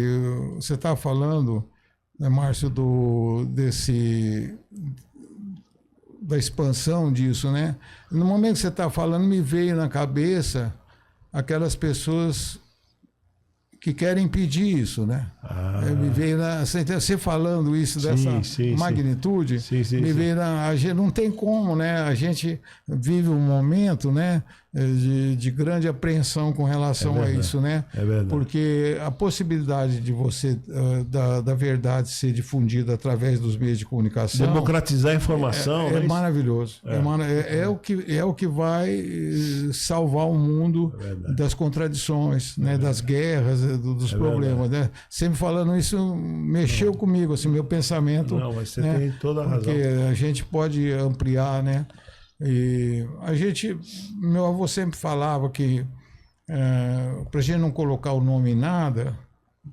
né, Márcio, da expansão disso, né? No momento que você está falando, me veio na cabeça aquelas pessoas que querem impedir isso, né? Me veio você falando isso dessa magnitude, me veio a gente não tem como, né? A gente vive um momento, né, de grande apreensão com relação a isso, né? É verdade. Porque a possibilidade de você da verdade ser difundida através dos meios de comunicação, democratizar a informação, é maravilhoso. É o que vai salvar o mundo das contradições, né? Das guerras, dos problemas, né? Sempre falando isso, mexeu comigo, assim, meu pensamento. Não, mas você tem toda a razão. Porque a gente pode ampliar, né? E meu avô sempre falava que para a gente não colocar o nome em nada,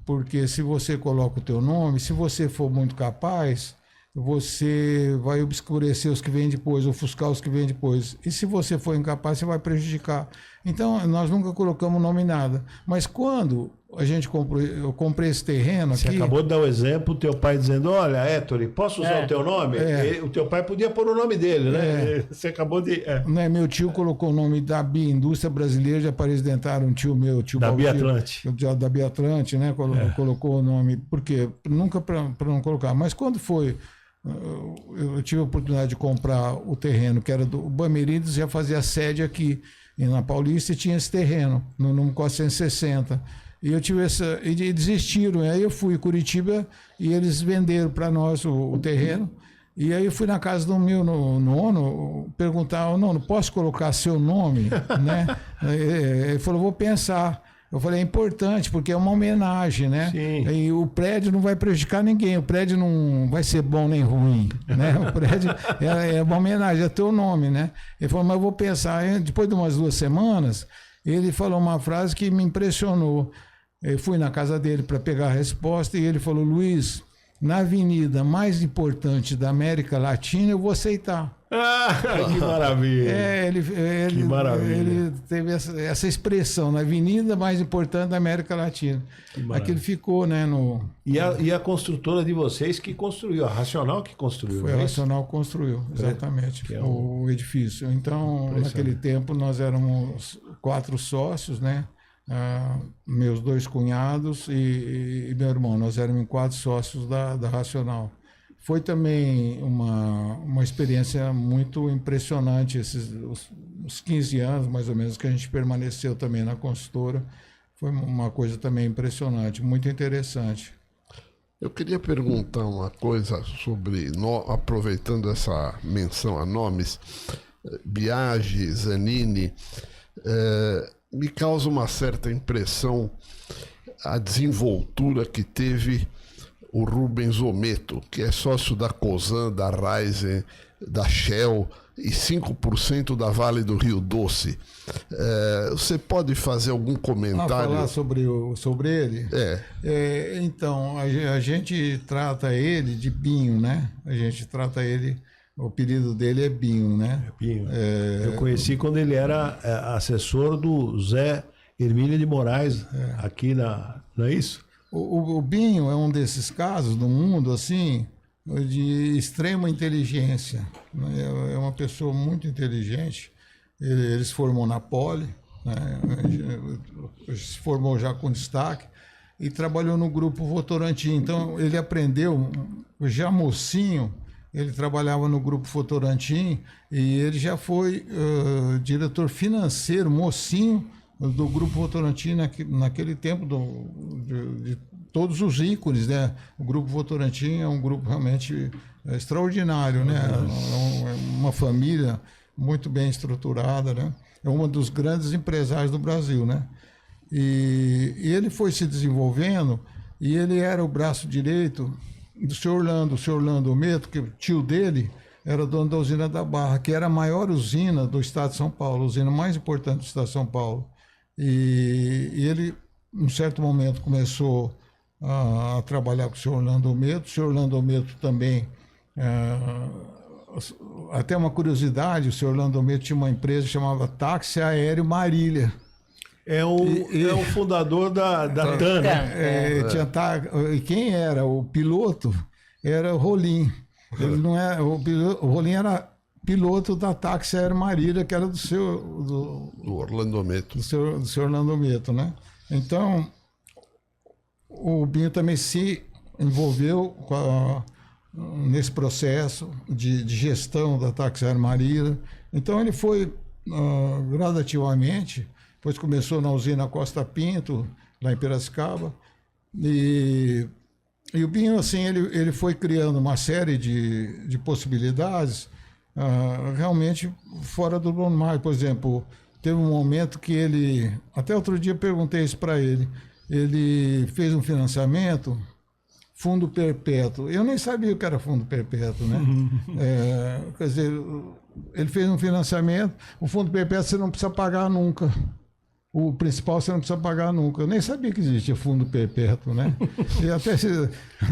porque se você coloca o teu nome, se você for muito capaz, você vai obscurecer os que vêm depois, ofuscar os que vêm depois. E se você for incapaz, você vai prejudicar. Então, nós nunca colocamos nome em nada. Mas quando a gente comprou, eu comprei esse terreno aqui... Você acabou de dar o exemplo, teu pai dizendo, olha, Ettore, posso usar o teu nome? O teu pai podia pôr o nome dele, né? Você acabou de... Né, meu tio colocou o nome da BIA, Indústria Brasileira de Aparelhos Dentários, um tio meu, tio Da Valdir, Biatlante. da Biatlante, né? Colocou o nome, por quê? Nunca para não colocar. Mas quando foi... Eu tive a oportunidade de comprar o terreno, que era do Bamerindos, já fazia sede aqui na Paulista e tinha esse terreno, no número 460. E eu tive essa. E desistiram. Aí eu fui em Curitiba e eles venderam para nós o terreno. E aí eu fui na casa do meu nono perguntar: nono, posso colocar seu nome? Né? Ele falou: vou pensar. Eu falei, é importante, porque é uma homenagem, né? Sim. E o prédio não vai prejudicar ninguém, o prédio não vai ser bom nem ruim, né? O prédio é uma homenagem, é teu nome, né? Ele falou, mas eu vou pensar. Aí, depois de umas 2 semanas, ele falou uma frase que me impressionou. Eu fui na casa dele para pegar a resposta e ele falou, Luiz, na avenida mais importante da América Latina, eu vou aceitar. Que maravilha. Que maravilha. Ele teve essa expressão, na avenida mais importante da América Latina. Aquilo ficou, né? E a construtora de vocês que construiu, a Racional que construiu. Foi a Racional que construiu, exatamente, o edifício. Então, naquele tempo, nós éramos 4 sócios, né? Meus 2 cunhados e meu irmão. Nós éramos 4 sócios da Racional. Foi também uma experiência muito impressionante, os 15 anos, mais ou menos, que a gente permaneceu também na consultora. Foi uma coisa também impressionante, muito interessante. Eu queria perguntar uma coisa sobre, aproveitando essa menção a nomes, Biagi, Zanini, me causa uma certa impressão a desenvoltura que teve o Rubens Ometo, que é sócio da Cosan, da Raizen, da Shell e 5% da Vale do Rio Doce. Você pode fazer algum comentário? Falar sobre ele? Então, a gente trata ele de Binho, né? A gente trata ele... O apelido dele é Binho, né? Binho. Eu conheci quando ele era assessor do Zé Hermínio de Moraes, aqui não é isso? O Binho é um desses casos no mundo, assim, de extrema inteligência. É uma pessoa muito inteligente. Ele se formou na Poli, né? Se formou já com destaque e trabalhou no Grupo Votorantim. Então, ele aprendeu, já mocinho, ele trabalhava no Grupo Votorantim e ele já foi diretor financeiro, mocinho, do Grupo Votorantim naquele tempo, de todos os ícones, né? O Grupo Votorantim é um grupo realmente extraordinário, né? É uma família muito bem estruturada, né? É um dos grandes empresários do Brasil, né? E ele foi se desenvolvendo e ele era o braço direito do senhor Orlando Ometo, que o tio dele era dono da usina da Barra, que era a maior usina do estado de São Paulo, a usina mais importante do estado de São Paulo. E ele, num certo momento, começou a trabalhar com o senhor Orlando Ometo. O senhor Orlando Ometo também, até uma curiosidade, o senhor Orlando Ometo tinha uma empresa que chamava Táxi Aéreo Marília. É o fundador da TAM, né? E quem era o piloto era o Rolim. Ele não era, o Rolim era piloto da Táxi Aéreo Marília, que era do Orlando Ometo. Do senhor Orlando Ometo, né? Então, o Binho também se envolveu nesse processo de gestão da Táxi Aéreo Marília. Então, ele foi gradativamente, depois começou na usina Costa Pinto, lá em Piracicaba, e o Binho, assim, ele foi criando uma série de possibilidades realmente fora do normal. Por exemplo, teve um momento que ele, até outro dia perguntei isso para ele fez um financiamento, fundo perpétuo. Eu nem sabia o que era fundo perpétuo, né? Quer dizer, ele fez um financiamento, o fundo perpétuo você não precisa pagar nunca. O principal você não precisa pagar nunca. Eu nem sabia que existia fundo perpétuo, né? E até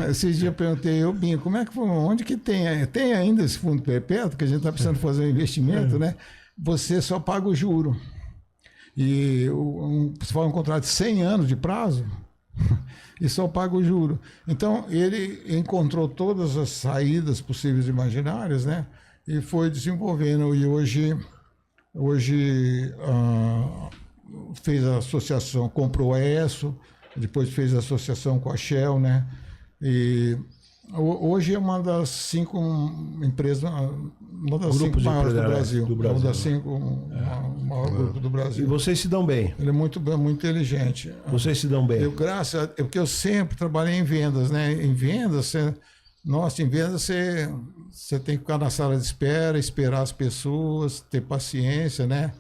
esses dias eu perguntei, Binho, como é que foi? Onde que tem? Tem ainda esse fundo perpétuo, que a gente está precisando fazer um investimento, né? Você só paga o juro. E se for um contrato de 100 anos de prazo, e só paga o juro. Então, ele encontrou todas as saídas possíveis e imaginárias, né? E foi desenvolvendo. E hoje fez a associação, comprou a ESSO, depois fez a associação com a Shell, né? E hoje é uma das 5 empresas, uma das 5 maiores do Brasil. Uma das 5 maior grupo do Brasil. E vocês se dão bem? Ele é muito inteligente. Vocês se dão bem? Porque eu sempre trabalhei em vendas, né? Em vendas, você tem que ficar na sala de espera, esperar as pessoas, ter paciência, né?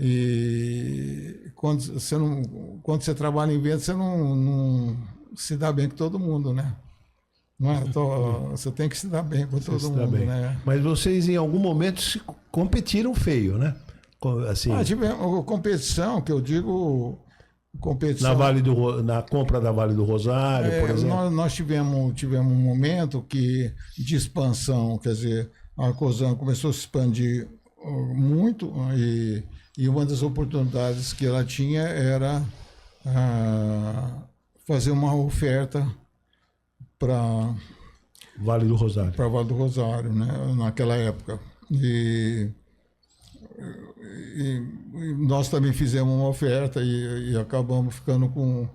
E quando você trabalha em vendas, você não se dá bem com todo mundo, né? Não é? Você tem que se dar bem com todo mundo, né? Mas vocês, em algum momento, competiram feio, né? Assim, tivemos competição, que eu digo... competição. Na compra da Vale do Rosário, por exemplo. Nós tivemos um momento de expansão, quer dizer, a Cosan começou a se expandir muito e uma das oportunidades que ela tinha era fazer uma oferta para Vale do Rosário. Para Vale do Rosário, né, naquela época. E nós também fizemos uma oferta e acabamos ficando com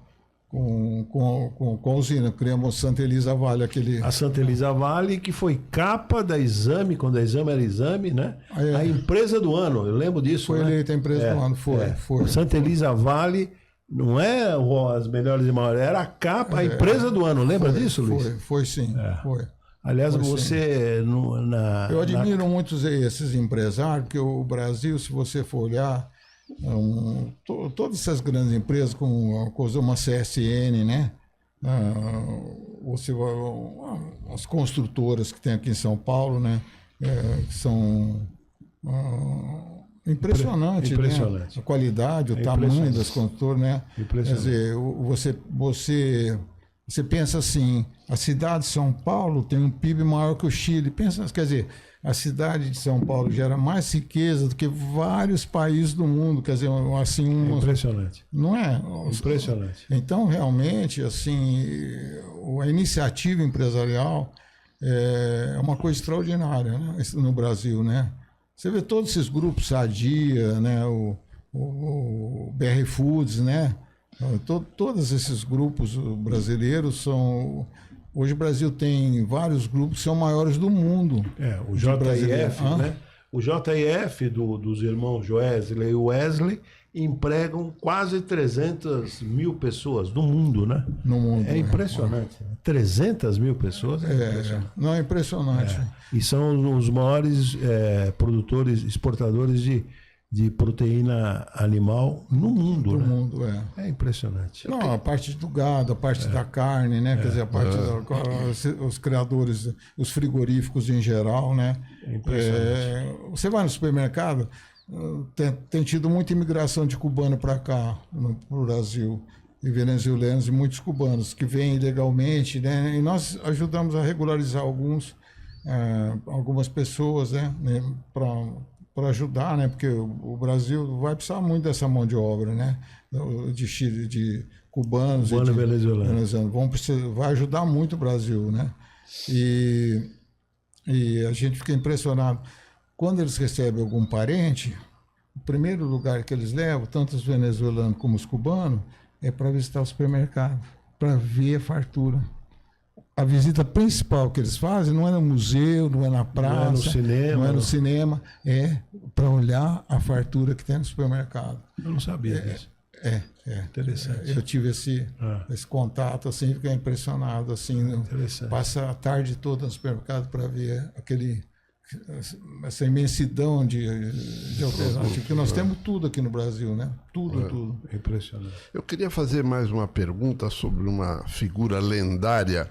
a usina. Criamos Santa Elisa Vale. A Santa Elisa Vale, que foi capa da Exame, quando a Exame era Exame, né? A empresa do ano, eu lembro disso. Foi eleita a empresa do ano, foi. Santa Elisa Vale, não é as melhores e maiores, era a capa, a empresa do ano, lembra disso, Luiz? Foi sim, foi. Aliás, você... Eu admiro muito esses empresários, porque o Brasil, se você for olhar, todas essas grandes empresas, como uma CSN, né? As construtoras que tem aqui em São Paulo, né? Que são impressionantes, né? A qualidade, o tamanho das construtoras, né? Quer dizer, você pensa assim, a cidade de São Paulo tem um PIB maior que o Chile. Quer dizer, a cidade de São Paulo gera mais riqueza do que vários países do mundo. Quer dizer, assim... Impressionante. Não é? Impressionante. Então, realmente, assim, a iniciativa empresarial é uma coisa extraordinária, né, no Brasil, né? Você vê todos esses grupos, Sadia, né, o BR Foods, né? Todos esses grupos brasileiros são... Hoje o Brasil tem vários grupos que são maiores do mundo. O JIF, né? O JIF dos irmãos Joesley e Wesley empregam quase 300 mil pessoas do mundo, né? No mundo. É impressionante. 300 mil pessoas? Não, é impressionante. E são os maiores produtores, exportadores de proteína animal no mundo, né? Mundo, é impressionante. Não, a parte do gado, a parte da carne, né? Quer dizer, a parte os criadores, os frigoríficos em geral, né? É impressionante. Você vai no supermercado, tem tido muita imigração de cubano para cá, no Brasil, e venezuelanos e muitos cubanos que vêm ilegalmente, né? E nós ajudamos a regularizar algumas pessoas, né? Para ajudar, né? Porque o Brasil vai precisar muito dessa mão de obra, né? De Chile, de cubanos e venezuelanos. Vai ajudar muito o Brasil, né? E a gente fica impressionado. Quando eles recebem algum parente, o primeiro lugar que eles levam, tanto os venezuelanos como os cubanos, é para visitar o supermercado, para ver a fartura. A visita principal que eles fazem não é no museu, não é na praça, não é no cinema, é para olhar a fartura que tem no supermercado. Eu não sabia disso. Interessante. Eu tive esse contato, assim, fiquei impressionado, assim, passa a tarde toda no supermercado para ver essa imensidão de alternativas, porque nós temos tudo aqui no Brasil, né? Tudo. É impressionante. Eu queria fazer mais uma pergunta sobre uma figura lendária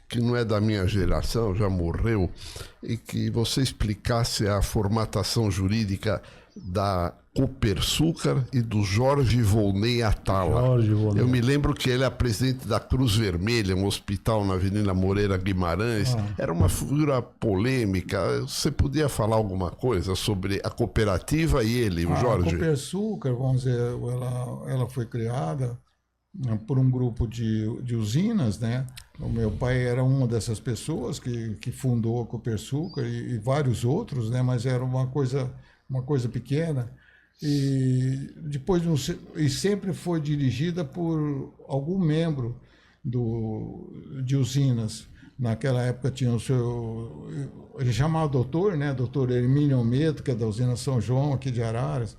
que não é da minha geração, já morreu, e que você explicasse a formatação jurídica da Copersucar e do Jorge Volney Atala. Jorge Volney. Eu me lembro que ele é presidente da Cruz Vermelha, um hospital na Avenida Moreira Guimarães. Era uma figura polêmica. Você podia falar alguma coisa sobre a cooperativa e ele, o Jorge? A Copersucar, vamos dizer, ela foi criada por um grupo de usinas, né? O meu pai era uma dessas pessoas que fundou a Copersucar e vários outros, né? Mas era uma coisa pequena. E depois e sempre foi dirigida por algum membro de usinas. Naquela época tinha ele chamava doutor, né? Doutor Hermínio Meto, que é da usina São João, aqui de Araras.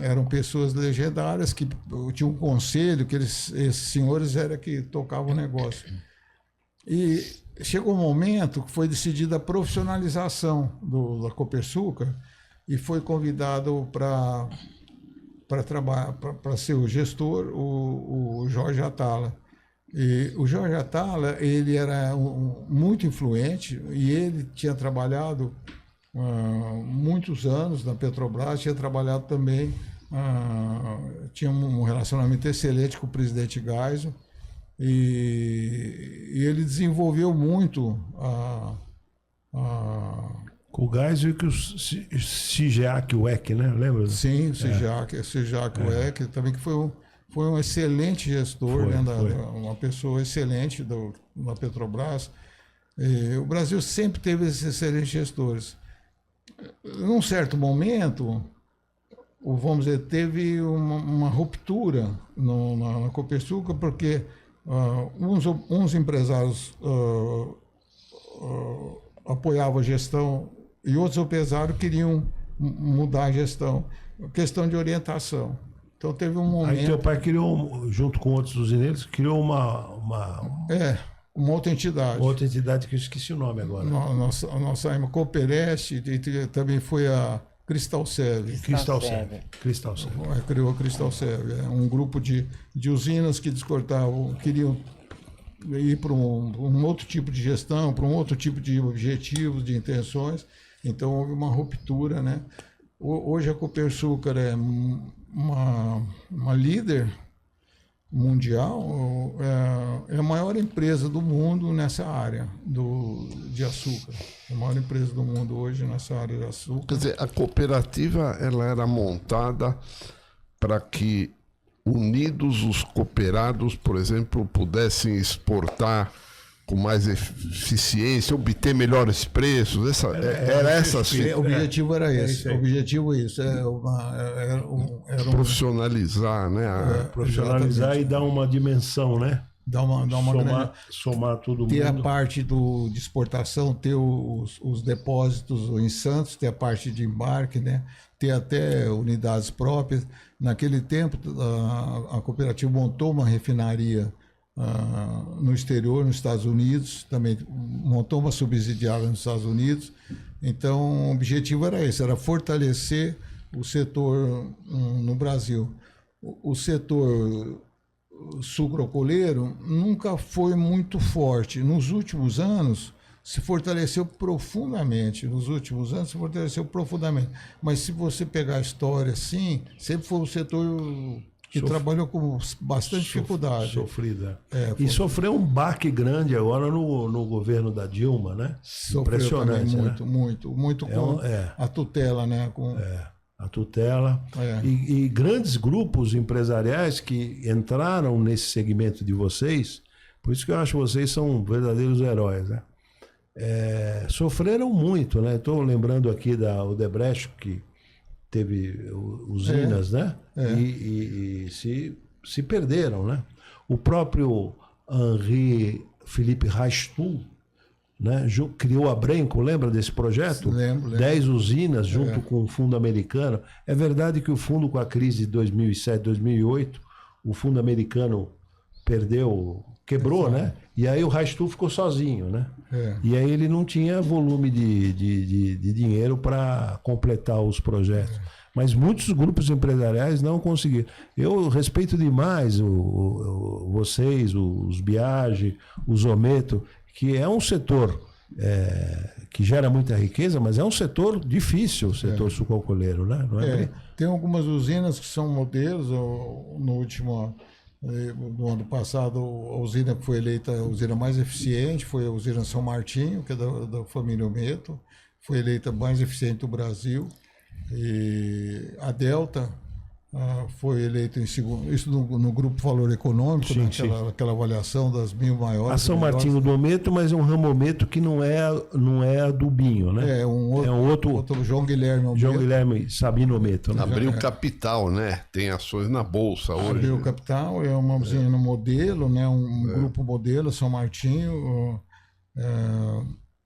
Eram pessoas legendárias que tinham um conselho, que esses senhores eram que tocavam o negócio. E chegou um momento que foi decidida a profissionalização da Copersucar, e foi convidado para trabalhar, para ser o gestor, o Jorge Atala. E o Jorge Atala, ele era muito influente, e ele tinha trabalhado muitos anos na Petrobras, tinha trabalhado também, tinha um relacionamento excelente com o presidente Geisel, e ele desenvolveu muito Com o Geisel e com o Sigeac Weck, né? Lembra? Sim, o Sigeac Weck, também, que foi um excelente gestor, uma pessoa excelente da Petrobras. E o Brasil sempre teve esses excelentes gestores. Num certo momento, vamos dizer, teve uma ruptura na Copersucar, porque uns empresários apoiavam a gestão e outros empresários queriam mudar a gestão. Questão de orientação. Então teve um momento... Aí teu pai criou, junto com outros usineiros, criou uma outra entidade. Outra entidade que eu esqueci o nome agora. Nós saímos Coopereste, e também foi a Cristal Serve. Cristal Serve. Criou a Cristal Serve. Um grupo de usinas que descortavam, queriam ir para um outro tipo de gestão, para um outro tipo de objetivos, de intenções. Então houve uma ruptura, né? Hoje a Copersucar é uma líder mundial, é a maior empresa do mundo nessa área de açúcar. É a maior empresa do mundo hoje nessa área de açúcar. Quer dizer, a cooperativa ela era montada para que unidos os cooperados, por exemplo, pudessem exportar com mais eficiência, obter melhores preços. O objetivo era esse. O objetivo é isso. Profissionalizar, né? Profissionalizar e dar uma dimensão, né? Dar uma somar todo mundo. Ter a parte de exportação, ter os depósitos em Santos, ter a parte de embarque, né? Ter até unidades próprias. Naquele tempo, a cooperativa montou uma refinaria no exterior, nos Estados Unidos, também montou uma subsidiária nos Estados Unidos. Então, o objetivo era esse, era fortalecer o setor no Brasil. O setor sucroalcooleiro nunca foi muito forte. Nos últimos anos, se fortaleceu profundamente. Mas se você pegar a história assim, sempre foi um setor que trabalhou com bastante dificuldade. Sofrida. E sofreu um baque grande agora no governo da Dilma, né? Impressionante, muito com a tutela, né? A tutela. E grandes grupos empresariais que entraram nesse segmento de vocês, por isso que eu acho que vocês são verdadeiros heróis, né? Sofreram muito, né? Estou lembrando aqui da Odebrecht, que teve usinas, né? E se perderam, né? O próprio Henri Philippe Reichstuhl, né? Criou a Brenco, lembra desse projeto? Lembro. 10 usinas junto com o fundo americano. É verdade que o fundo, com a crise de 2007, 2008, o fundo americano quebrou, né? E aí o Reichstuhl ficou sozinho, né? E aí ele não tinha volume de dinheiro para completar os projetos. Mas muitos grupos empresariais não conseguiram. Eu respeito demais vocês, os Biagi, o Zometo, que é um setor que gera muita riqueza, mas é um setor difícil, o setor sucroalcooleiro, né? Não é bem- Tem algumas usinas que são modelos. No ano passado, a usina que foi eleita a usina mais eficiente foi a usina São Martinho, que é da família Ometo, foi eleita mais eficiente do Brasil. E a Delta foi eleita em segundo, isso no grupo Valor Econômico, Sim, aquela avaliação das 1.000 maiores. A São Martinho do Ometo, mas é um ramometo que não é adubinho, né? É um outro João Guilherme Ometo. João Guilherme Sabino Ometo, né? Abriu capital, né? Tem ações na bolsa hoje. Abriu Capital, é uma usina modelo, né? Um grupo modelo, São Martinho,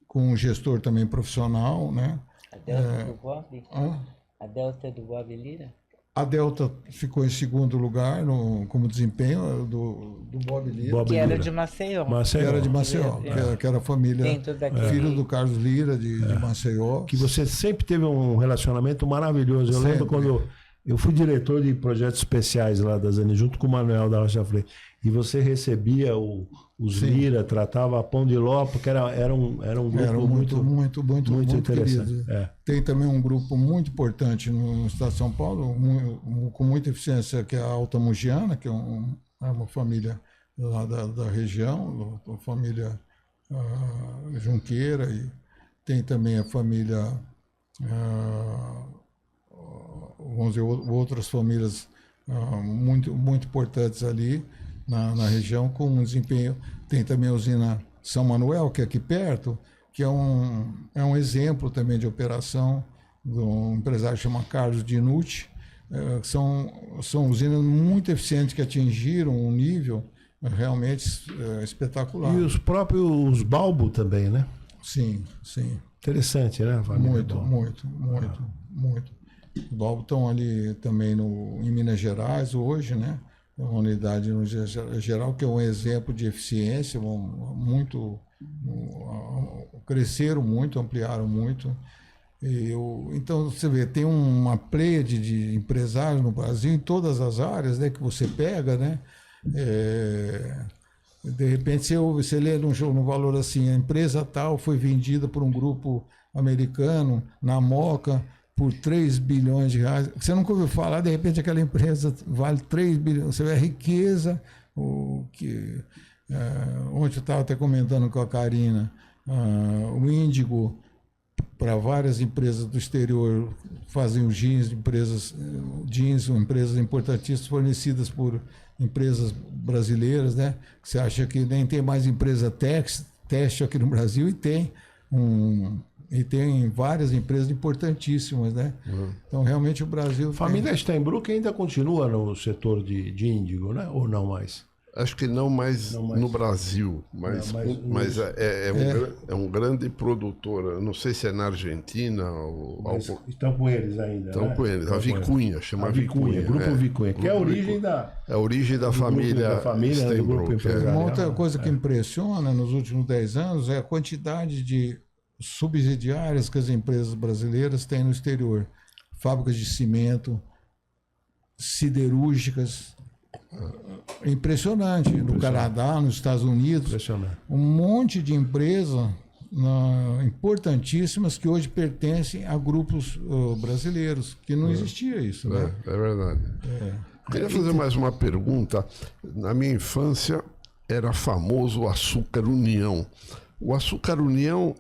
com um gestor também profissional, né? A Delta do Bob? Hã? A Delta do Bob Lira? A Delta ficou em segundo lugar como desempenho do Bob Lira, Bob Que era Lira. de Maceió. que Maceió. era de Maceió, que era a família, Dentro daquele- filho do Carlos Lira, de Maceió. Que você sempre teve um relacionamento maravilhoso. Eu Sempre. lembro quando eu fui diretor de projetos especiais lá da Zani, junto com o Manuel da Rocha Freire. E você recebia os Lira, tratava a Pão de Ló, porque era um grupo Era muito interessante. querido. Tem também um grupo muito importante no estado de São Paulo, com muita eficiência, que é a Alta Mugiana, que é uma família lá da região, a família Junqueira, e tem também a família, vamos dizer, outras famílias muito importantes ali na região, com um desempenho. Tem também a usina São Manuel, que é aqui perto, que é um exemplo também de operação de um empresário que chama Carlos Dinucci. São usinas muito eficientes que atingiram um nível realmente espetacular. E os próprios Balbo também, né? Sim. Interessante, né? Família Muito. Os Balbo estão ali também em Minas Gerais hoje, né? É uma unidade no geral que é um exemplo de eficiência, cresceram muito, ampliaram muito. Então, você vê, tem uma pleiade de empresários no Brasil, em todas as áreas, né, que você pega, né? De repente, você lê no valor assim, a empresa tal foi vendida por um grupo americano, na Moca, por 3 bilhões de reais. Você nunca ouviu falar, de repente aquela empresa vale 3 bilhões. Você vê a riqueza, ontem eu estava até comentando com a Karina, o Índigo, para várias empresas do exterior, fazem os jeans, empresas importantíssimas fornecidas por empresas brasileiras, né? Você acha que nem tem mais empresa teste aqui no Brasil, e tem várias empresas importantíssimas, né? Então, realmente, o Brasil... A família Steinbrück ainda continua no setor de índigo, né? Ou não mais? Acho que não mais no Brasil, mas é um grande produtor. Eu não sei se é na Argentina ou algo. Estão com eles ainda. Estão com eles. A Vicunha, chama a Vicunha. Grupo Vicunha, que é a origem É a origem da família Steinbrück. Uma outra coisa que impressiona nos últimos 10 anos é a quantidade de subsidiárias que as empresas brasileiras têm no exterior. Fábricas de cimento, siderúrgicas. Impressionante. No Canadá, nos Estados Unidos, um monte de empresas importantíssimas que hoje pertencem a grupos brasileiros, que não existia isso, né? É verdade. Eu queria fazer mais uma pergunta. Na minha infância era famoso o Açúcar União. O Açúcar União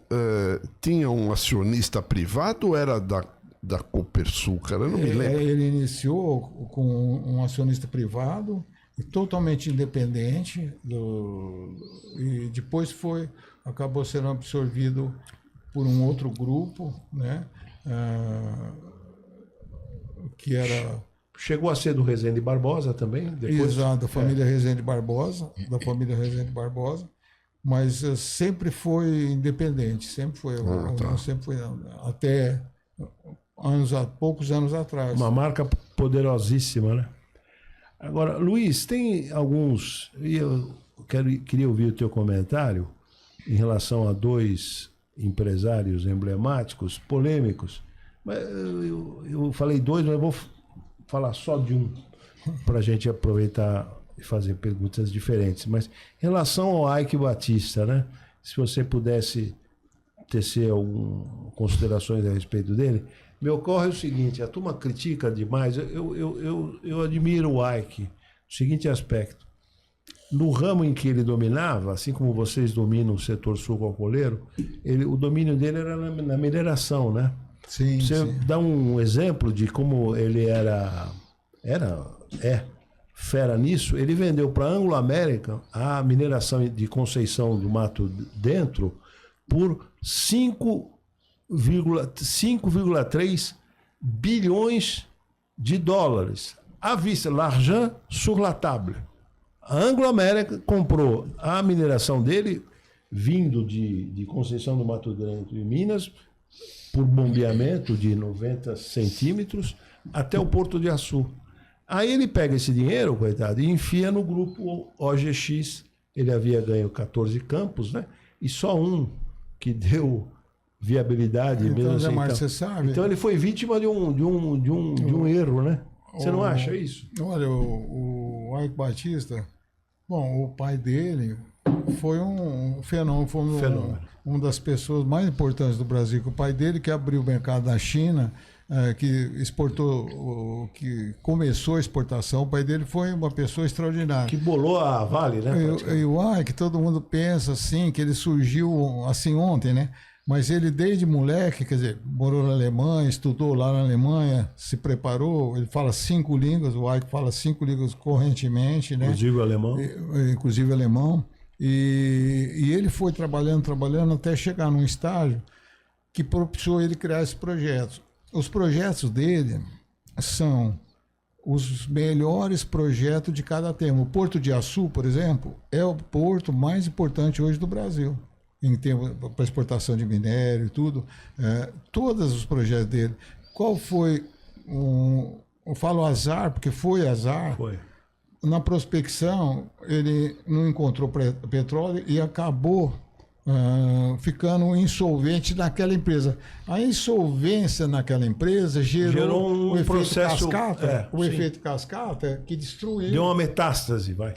tinha um acionista privado ou era da Copersucar? Eu não me lembro. Ele iniciou com um acionista privado, totalmente independente, e depois acabou sendo absorvido por um outro grupo, né? Que era... Chegou a ser do Rezende Barbosa também? Depois... Exato, da família Rezende Barbosa, mas sempre foi independente, sempre foi até poucos anos atrás. Uma marca poderosíssima, né? Agora, Luiz, tem alguns... Eu queria ouvir o teu comentário em relação a 2 empresários emblemáticos, polêmicos. Mas eu falei 2, mas eu vou falar só de um, para a gente aproveitar e fazer perguntas diferentes. Mas em relação ao Eike Batista, né? Se você pudesse tecer algumas considerações a respeito dele. Me ocorre o seguinte, a turma critica demais, eu admiro o Ike, no seguinte aspecto. No ramo em que ele dominava, assim como vocês dominam o setor sul-cocoleiro, o domínio dele era na mineração, né? Sim, Você sim. dá um exemplo de como ele é fera nisso. Ele vendeu para a Anglo American a mineração de Conceição do Mato Dentro por 5,3 bilhões de dólares. À vista, l'argent sur la table. A Anglo American comprou a mineração dele, vindo de Conceição do Mato Dentro em Minas, por bombeamento de 90 centímetros até o Porto de Açu. Aí ele pega esse dinheiro, coitado, e enfia no grupo OGX. Ele havia ganho 14 campos, né? E só um que deu viabilidade. Então, mesmo assim, Márcio, você sabe... Então ele foi vítima de um erro, né? Você não acha isso? Olha, o Ike Batista, bom, o pai dele foi um fenômeno, foi uma das pessoas mais importantes do Brasil. O pai dele que abriu o mercado na China, que exportou, que começou a exportação, o pai dele foi uma pessoa extraordinária. Que bolou a Vale, né? E o Ike, todo mundo pensa assim, que ele surgiu assim ontem, né? Mas ele, desde moleque, quer dizer, morou na Alemanha, estudou lá na Alemanha, se preparou, ele fala 5 línguas, o Ike fala 5 línguas correntemente, né? Inclusive alemão. Inclusive alemão. E ele foi trabalhando até chegar num estágio que propiciou ele criar esses projetos. Os projetos dele são os melhores projetos de cada tema. O Porto de Açu, por exemplo, é o porto mais importante hoje do Brasil, em termos para exportação de minério e tudo. Todos os projetos dele. Qual foi eu falo azar, porque foi azar. Foi. Na prospecção, ele não encontrou petróleo e acabou ficando insolvente naquela empresa. A insolvência naquela empresa gerou um efeito processo, cascata, sim. efeito cascata que destruiu. Deu uma metástase, vai.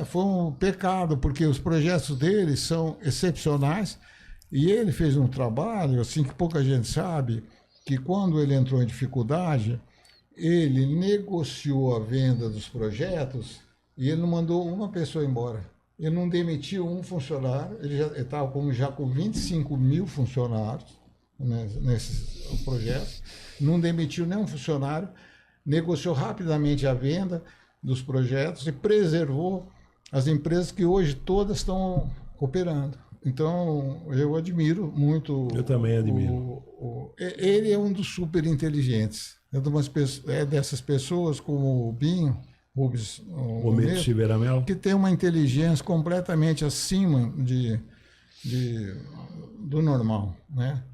Foi um pecado, porque os projetos dele são excepcionais e ele fez um trabalho assim que pouca gente sabe, que quando ele entrou em dificuldade, ele negociou a venda dos projetos e ele não mandou uma pessoa embora. Ele não demitiu um funcionário, ele estava já com 25 mil funcionários, né, nesses projetos, não demitiu nenhum funcionário, negociou rapidamente a venda dos projetos e preservou as empresas que hoje todas estão operando. Então, eu admiro muito... Eu também admiro. Ele é um dos super inteligentes. É dessas pessoas como o Binho, Rubens Gomes Ciberamel, que tem uma inteligência completamente acima do normal, né?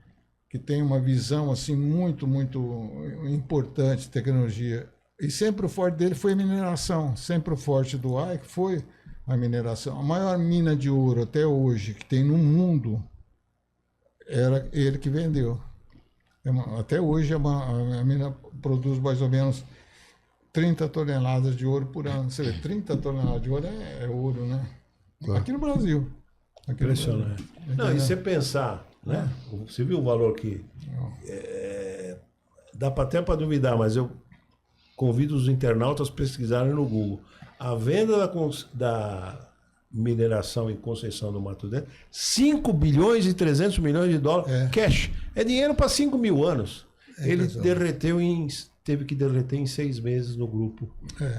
Que tem uma visão assim muito, muito importante de tecnologia. E sempre o forte dele foi a mineração. Sempre o forte do Ike foi a mineração. A maior mina de ouro até hoje que tem no mundo era ele que vendeu. Até hoje a mina produz mais ou menos 30 toneladas de ouro por ano. Você vê, 30 toneladas de ouro é ouro, né? Aqui no Brasil. Impressionante. Não, e você pensar, né? Você viu o valor que... dá até para duvidar, mas eu convido os internautas a pesquisarem no Google. A venda da mineração em Conceição do Mato Dentro, 5 bilhões e 300 milhões de dólares cash. É dinheiro para 5 mil anos. Ele teve que derreter em 6 meses no grupo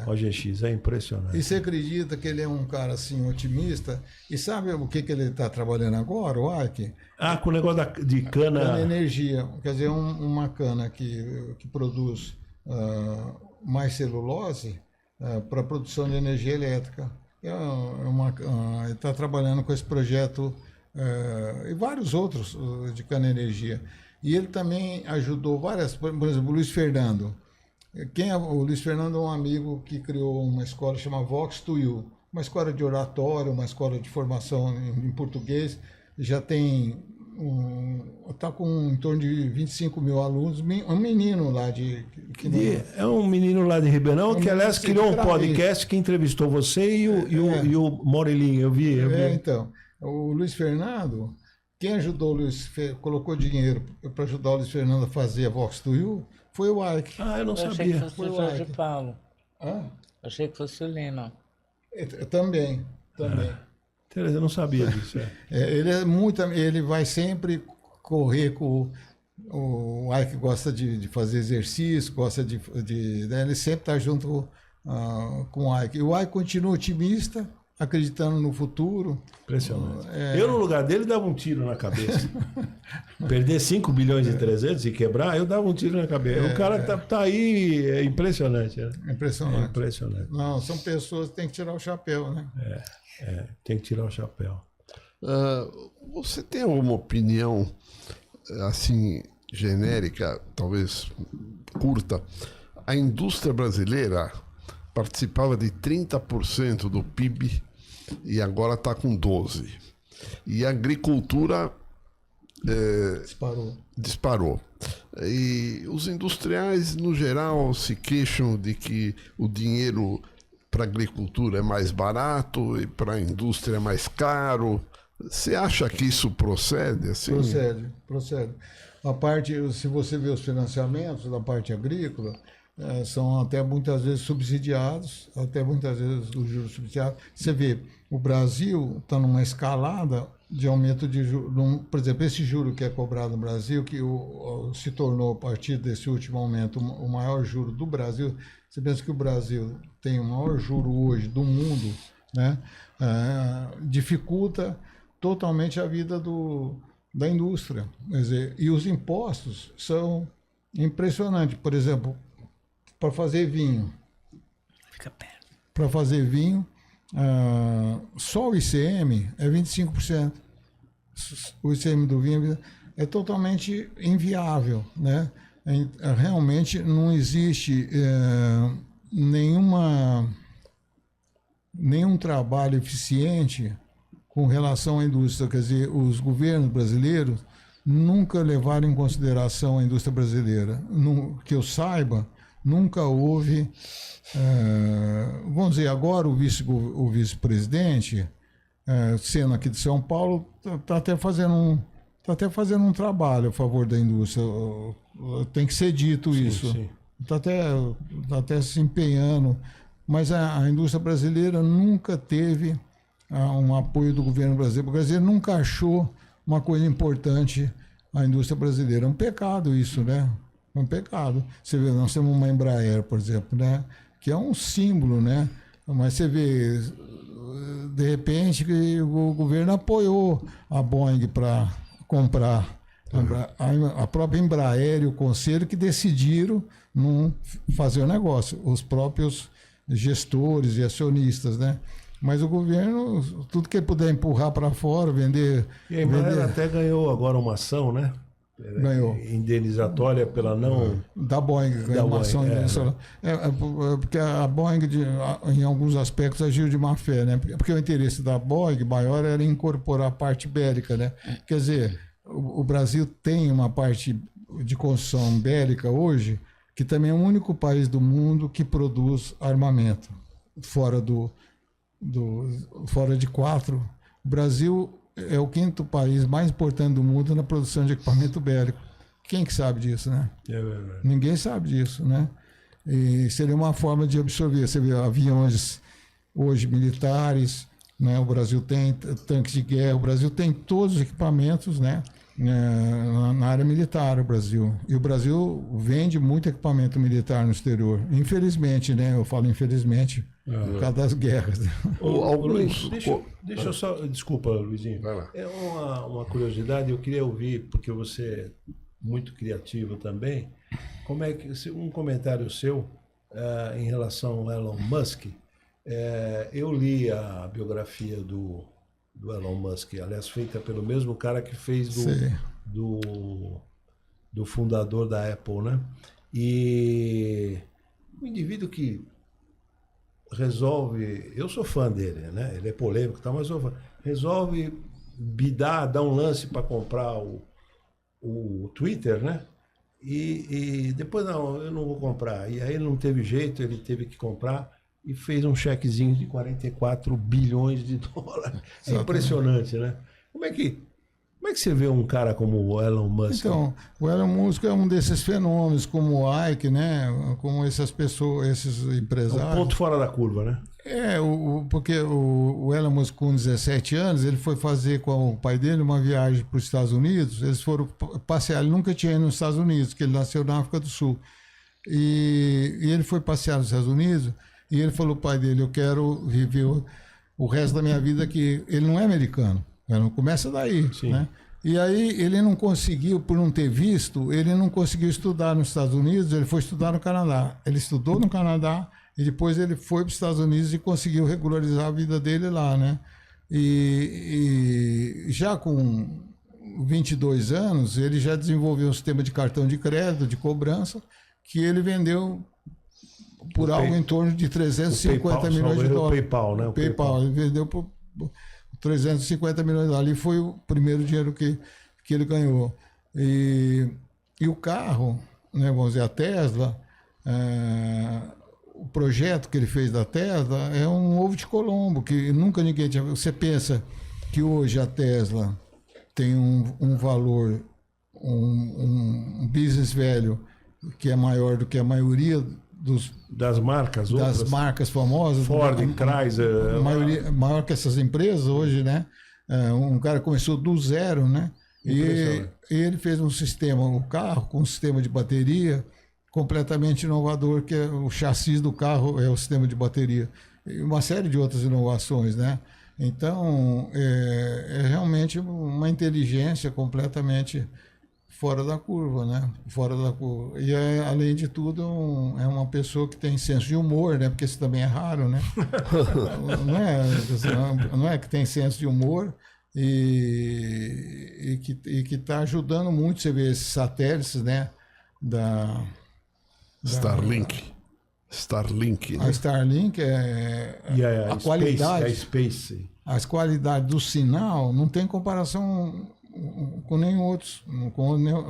OGX. É impressionante. E você acredita que ele é um cara assim otimista? E sabe o que ele está trabalhando agora, o Ike? Com o negócio de cana... Cana energia. Quer dizer, uma cana que produz mais celulose para a produção de energia elétrica. Ele está trabalhando com esse projeto e vários outros de cana energia. E ele também ajudou várias, por exemplo, o Luiz Fernando. O Luiz Fernando é um amigo que criou uma escola chamada Vox to You, uma escola de oratório, uma escola de formação em português. Já tem está com em torno de 25 mil alunos, um menino lá é um menino lá de Ribeirão, que aliás criou um podcast que entrevistou você e o Morelinho, eu vi. Então, o Luiz Fernando, quem ajudou o colocou dinheiro para ajudar o Luiz Fernando a fazer a Vox do Rio foi o Ike. Eu não Eu achei que sabia. fosse o Jorge Paulo. Hã? Achei que fosse o Lino. Também. Tereza, eu não sabia disso. Ele vai sempre correr com o Ike gosta de fazer exercício, gosta né, ele sempre está junto com o Ike. E o Ike continua otimista, acreditando no futuro. Impressionante. Eu, no lugar dele, dava um tiro na cabeça. Perder 5 bilhões e 300 e quebrar, eu dava um tiro na cabeça. O cara tá aí, é impressionante. Né? Impressionante. É impressionante. Não, são pessoas que têm que tirar o chapéu, né? Tem que tirar o chapéu. Você tem alguma opinião, assim, genérica, talvez curta? A indústria brasileira participava de 30% do PIB e agora está com 12%. E a agricultura disparou. E os industriais, no geral, se queixam de que o dinheiro para a agricultura é mais barato e para a indústria é mais caro. Você acha que isso procede? Assim? Procede. A parte, se você vê os financiamentos da parte agrícola, são até muitas vezes subsidiados, até muitas vezes os juros subsidiados. Você vê, o Brasil está numa escalada de aumento de juros. Por exemplo, esse juro que é cobrado no Brasil, que se tornou, a partir desse último aumento, o maior juro do Brasil. Você pensa que o Brasil tem o maior juro hoje do mundo, né? Dificulta totalmente a vida da indústria. Quer dizer, e os impostos são impressionantes. Por exemplo, para fazer vinho. Fica perto. Para fazer vinho, só o ICM é 25%. O ICM do vinho é totalmente inviável, né? Realmente não existe nenhum trabalho eficiente com relação à indústria. Quer dizer, os governos brasileiros nunca levaram em consideração a indústria brasileira. Que eu saiba, nunca houve... vamos dizer, agora o vice-presidente, sendo aqui de São Paulo, está até fazendo um trabalho a favor da indústria. Tem que ser dito isso. Está até se empenhando. Mas a indústria brasileira nunca teve um apoio do governo brasileiro. O Brasil nunca achou uma coisa importante a indústria brasileira. É um pecado isso, né? É um pecado. Você vê, nós temos uma Embraer, por exemplo, né? Que é um símbolo, né? Mas você vê, de repente, que o governo apoiou a Boeing para comprar a própria Embraer e o Conselho que decidiram não fazer o negócio, os próprios gestores e acionistas, né? Mas o governo, tudo que ele puder empurrar para fora, vender... E a Embraer até ganhou agora uma ação, né? Ganhou. Indenizatória pela não... Da Boeing, ganhou uma ação indenizatória. Porque a Boeing, em alguns aspectos, agiu de má fé, né? Porque o interesse da Boeing maior era incorporar a parte bélica, né? Quer dizer, o Brasil tem uma parte de construção bélica hoje, que também é o único país do mundo que produz armamento, fora de 4. O Brasil é o 5º país mais importante do mundo na produção de equipamento bélico. Quem que sabe disso, né? É verdade. Ninguém sabe disso, né? E seria uma forma de absorver. Você vê aviões hoje militares, né? O Brasil tem tanques de guerra, o Brasil tem todos os equipamentos, né? Na área militar, o Brasil. E o Brasil vende muito equipamento militar no exterior. Infelizmente, né? Eu falo infelizmente, por causa das guerras. Luiz, deixa eu só... Desculpa, Luizinho. Vai lá. É uma curiosidade, eu queria ouvir, porque você é muito criativo também. Como é que... Um comentário seu em relação ao Elon Musk. Eu li a biografia do Elon Musk, aliás, feita pelo mesmo cara que fez do fundador da Apple, né? E um indivíduo que resolve, eu sou fã dele, né? Ele é polêmico, tá, mas eu sou fã. Resolve dar um lance para comprar o Twitter, né? E depois, não, eu não vou comprar. E aí não teve jeito, ele teve que comprar. E fez um chequezinho de 44 bilhões de dólares. É impressionante, né? Como é que Como é que você vê um cara como o Elon Musk? Então, o Elon Musk é um desses fenômenos, como o Ike, né? Como essas pessoas, esses É um empresários. ponto fora da curva, né? Porque o Elon Musk, com 17 anos, ele foi fazer com o pai dele uma viagem para os Estados Unidos. Eles foram passear, ele nunca tinha ido nos Estados Unidos, porque ele nasceu na África do Sul. E ele foi passear nos Estados Unidos e ele falou pro pai dele: eu quero viver o resto da minha vida aqui. Ele não é americano. Não começa daí, né? E aí ele não conseguiu, por não ter visto, ele não conseguiu estudar nos Estados Unidos, ele foi estudar no Canadá. Ele estudou no Canadá e depois ele foi para os Estados Unidos e conseguiu regularizar a vida dele lá, né? E já com 22 anos, ele já desenvolveu um sistema de cartão de crédito, de cobrança, que ele vendeu por algo em torno de 350 milhões de dólares. O PayPal, né? O PayPal, ele vendeu por 350 milhões de dólares. Ali foi o primeiro dinheiro que ele ganhou. E o carro, né, vamos dizer, a Tesla, o projeto que ele fez da Tesla é um ovo de Colombo, que nunca ninguém tinha. Você pensa que hoje a Tesla tem um valor, um business value que é maior do que a maioria das marcas, das marcas famosas, Ford, Chrysler, maior que essas empresas hoje, né? Um cara começou do zero, né? E ele fez um sistema, o carro com um sistema de bateria completamente inovador, que é o chassi do carro é o sistema de bateria, e uma série de outras inovações, né? Então é realmente uma inteligência completamente fora da curva, né? Fora da curva. E além de tudo, é uma pessoa que tem senso de humor, né? Porque isso também é raro, né? Não é que tem senso de humor e que está ajudando muito. Você vê esses satélites, né? Starlink, né? A Starlink a qualidade, Space. as qualidades do sinal não tem comparação com nenhum outros.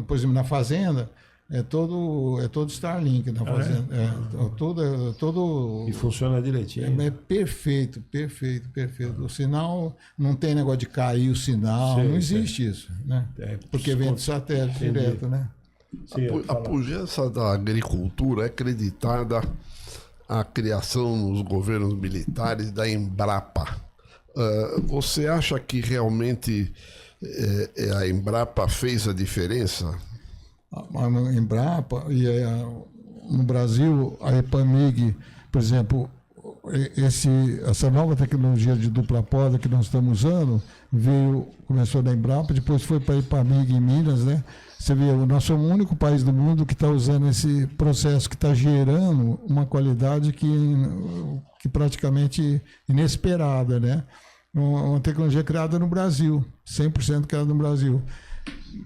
Por exemplo, na fazenda é todo Starlink na fazenda. Todo E funciona direitinho. é perfeito. O sinal não tem negócio de cair o sinal, não existe isso, né? Porque vem do satélite direto, né? Sim, A pujança da agricultura é acreditada à criação nos governos militares da Embrapa. Você acha que realmente a Embrapa fez a diferença? A Embrapa e no Brasil a Epamig, por exemplo, essa nova tecnologia de dupla poda que nós estamos usando começou da Embrapa, depois foi para a Epamig em Minas, né? Você vê, nós somos o único país do mundo que está usando esse processo, que está gerando uma qualidade que praticamente inesperada, né? Uma tecnologia criada no Brasil, 100% criada no Brasil.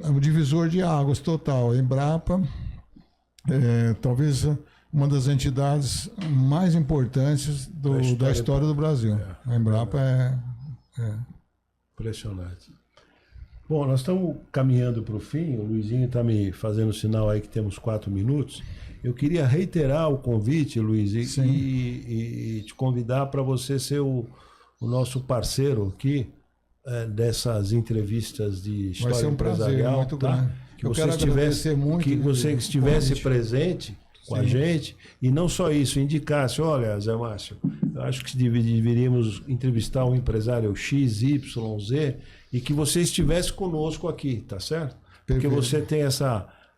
É um divisor de águas total. A Embrapa talvez uma das entidades mais importantes da história do Brasil. A Embrapa é impressionante. Bom, nós estamos caminhando para o fim. O Luizinho está me fazendo sinal aí que temos 4 minutos. Eu queria reiterar o convite, Luiz, e te convidar para você ser o nosso parceiro aqui dessas entrevistas de história vai ser um empresarial. Prazer muito grande. Que você estivesse presente com a gente, e não só isso, indicasse: olha, Zé Márcio, eu acho que deveríamos entrevistar um empresário X, Y, Z, e que você estivesse conosco aqui, tá certo? Porque você tem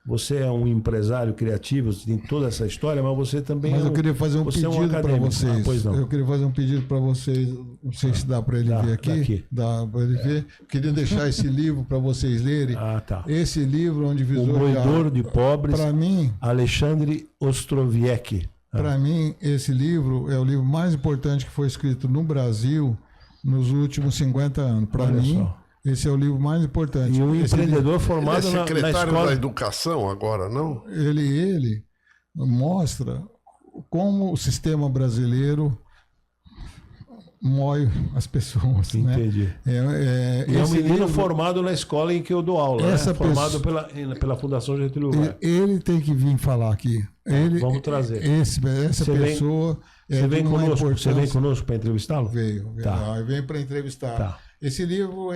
você é um empresário criativo, você tem toda essa história, mas você também eu queria fazer um pedido para vocês. Pois não. Eu queria fazer um pedido para vocês, não sei se dá para ele ver aqui. Dá para ele ver. Queria deixar esse livro para vocês lerem. Tá. Esse livro, onde O Moedor de Pobres, para mim, Alexandre Ostrowiecki. Para mim, esse livro é o livro mais importante que foi escrito no Brasil nos últimos 50 anos. Para mim, esse é o livro mais importante. E um empreendedor formado ele é secretário na escola da educação agora, não? Ele mostra como o sistema brasileiro moe as pessoas. Entendi. Né? É um menino formado na escola em que eu dou aula, formado pela Fundação Getúlio Vargas. Ele tem que vir falar aqui. Vamos trazer. Essa pessoa... Você vem conosco para entrevistá-lo? Veio. Tá. Vem para entrevistar. Tá. Esse livro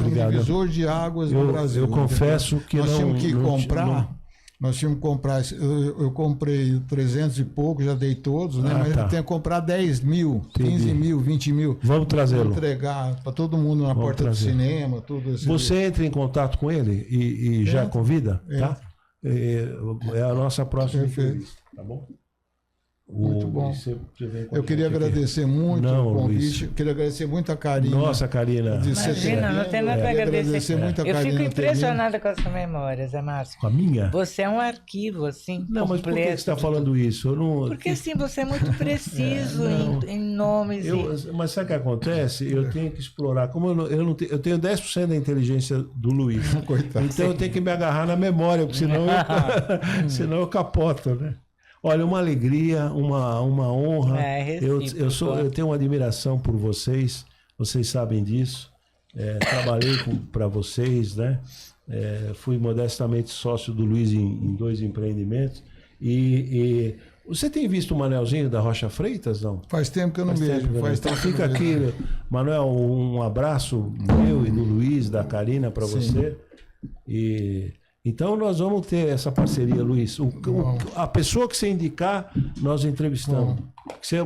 um divisor de águas no Brasil. Eu confesso que nós tínhamos que comprar. não... Nós tínhamos que comprar. Eu comprei 300 e pouco, já dei todos, né? Mas eu tenho que comprar 10 mil, 15 mil, 20 mil. Vamos trazê-lo. Entregar para todo mundo na porta do cinema, tudo isso. Você entra em contato com ele e já convida, tá? É a nossa próxima entrevista, tá bom? Muito bom. Eu queria agradecer muito o convite. Luiz. Queria agradecer muito a Karina. Nossa, Karina. Imagina, não tem nada para agradecer. Muito a Eu Karina fico impressionada com a sua memória, Zé Márcio. Com a minha? Você é um arquivo, assim, Não, mas por que você está falando isso? Eu não... Porque, assim, você é muito preciso em nomes. Mas sabe o que acontece? Eu tenho que explorar. Como eu não tenho, eu tenho 10% da inteligência do Luiz. Coitado. Então eu tenho que me agarrar na memória, porque senão eu capoto, né? Olha, uma alegria, uma honra. Eu tenho uma admiração por vocês sabem disso. Trabalhei para vocês, né? Fui modestamente sócio do Luiz em 2 empreendimentos. E você tem visto o Manelzinho da Rocha Freitas, não? Faz tempo que eu não vejo. Então fica aqui, Manuel, um abraço meu e do Luiz, da Karina para você. Então nós vamos ter essa parceria, Luiz. A pessoa que você indicar, nós entrevistamos.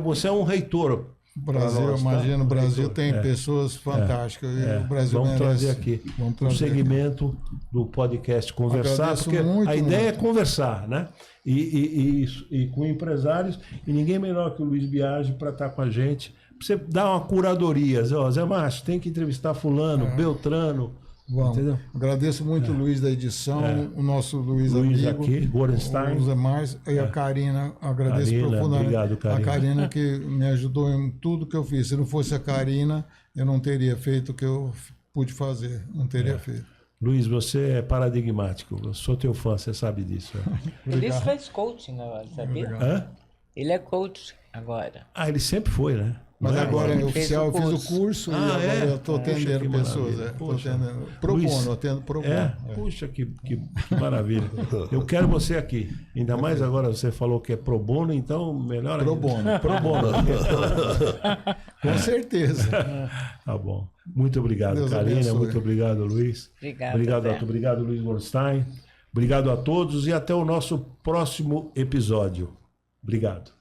Você é um reitor. Brasil, imagina, o Brasil tem pessoas fantásticas. O Brasil vamos trazer aqui o segmento do podcast Conversar, porque a ideia é conversar, né? E com empresários, e ninguém melhor que o Luiz Biagi para estar com a gente. Pra você dar uma curadoria. Zé Márcio, tem que entrevistar fulano, Beltrano. Vamos. Entendeu? Agradeço muito o Luiz da edição, o nosso Luiz amigo, aqui, Gorenstein, o Zé Márcio, e a Karina. Agradeço profundamente. Obrigado, Karina. A Karina que me ajudou em tudo que eu fiz. Se não fosse a Karina, eu não teria feito o que eu pude fazer. Não teria feito. Luiz, você é paradigmático. Eu sou teu fã, você sabe disso. Ele faz coaching agora, sabia? Ele é coach agora. Ele sempre foi, né? Mas agora é oficial, eu fiz o curso e agora eu estou atendendo pessoas. Pro bono, atendo pro bono. Puxa, que maravilha. Eu quero você aqui. Ainda mais agora você falou que é pro bono, então melhor ainda. Pro bono. Pro bono. Com certeza. Tá bom. Muito obrigado, Deus Karina. abençoe. Muito obrigado, Luiz. Obrigado, Luiz Gorenstein. Obrigado a todos e até o nosso próximo episódio. Obrigado.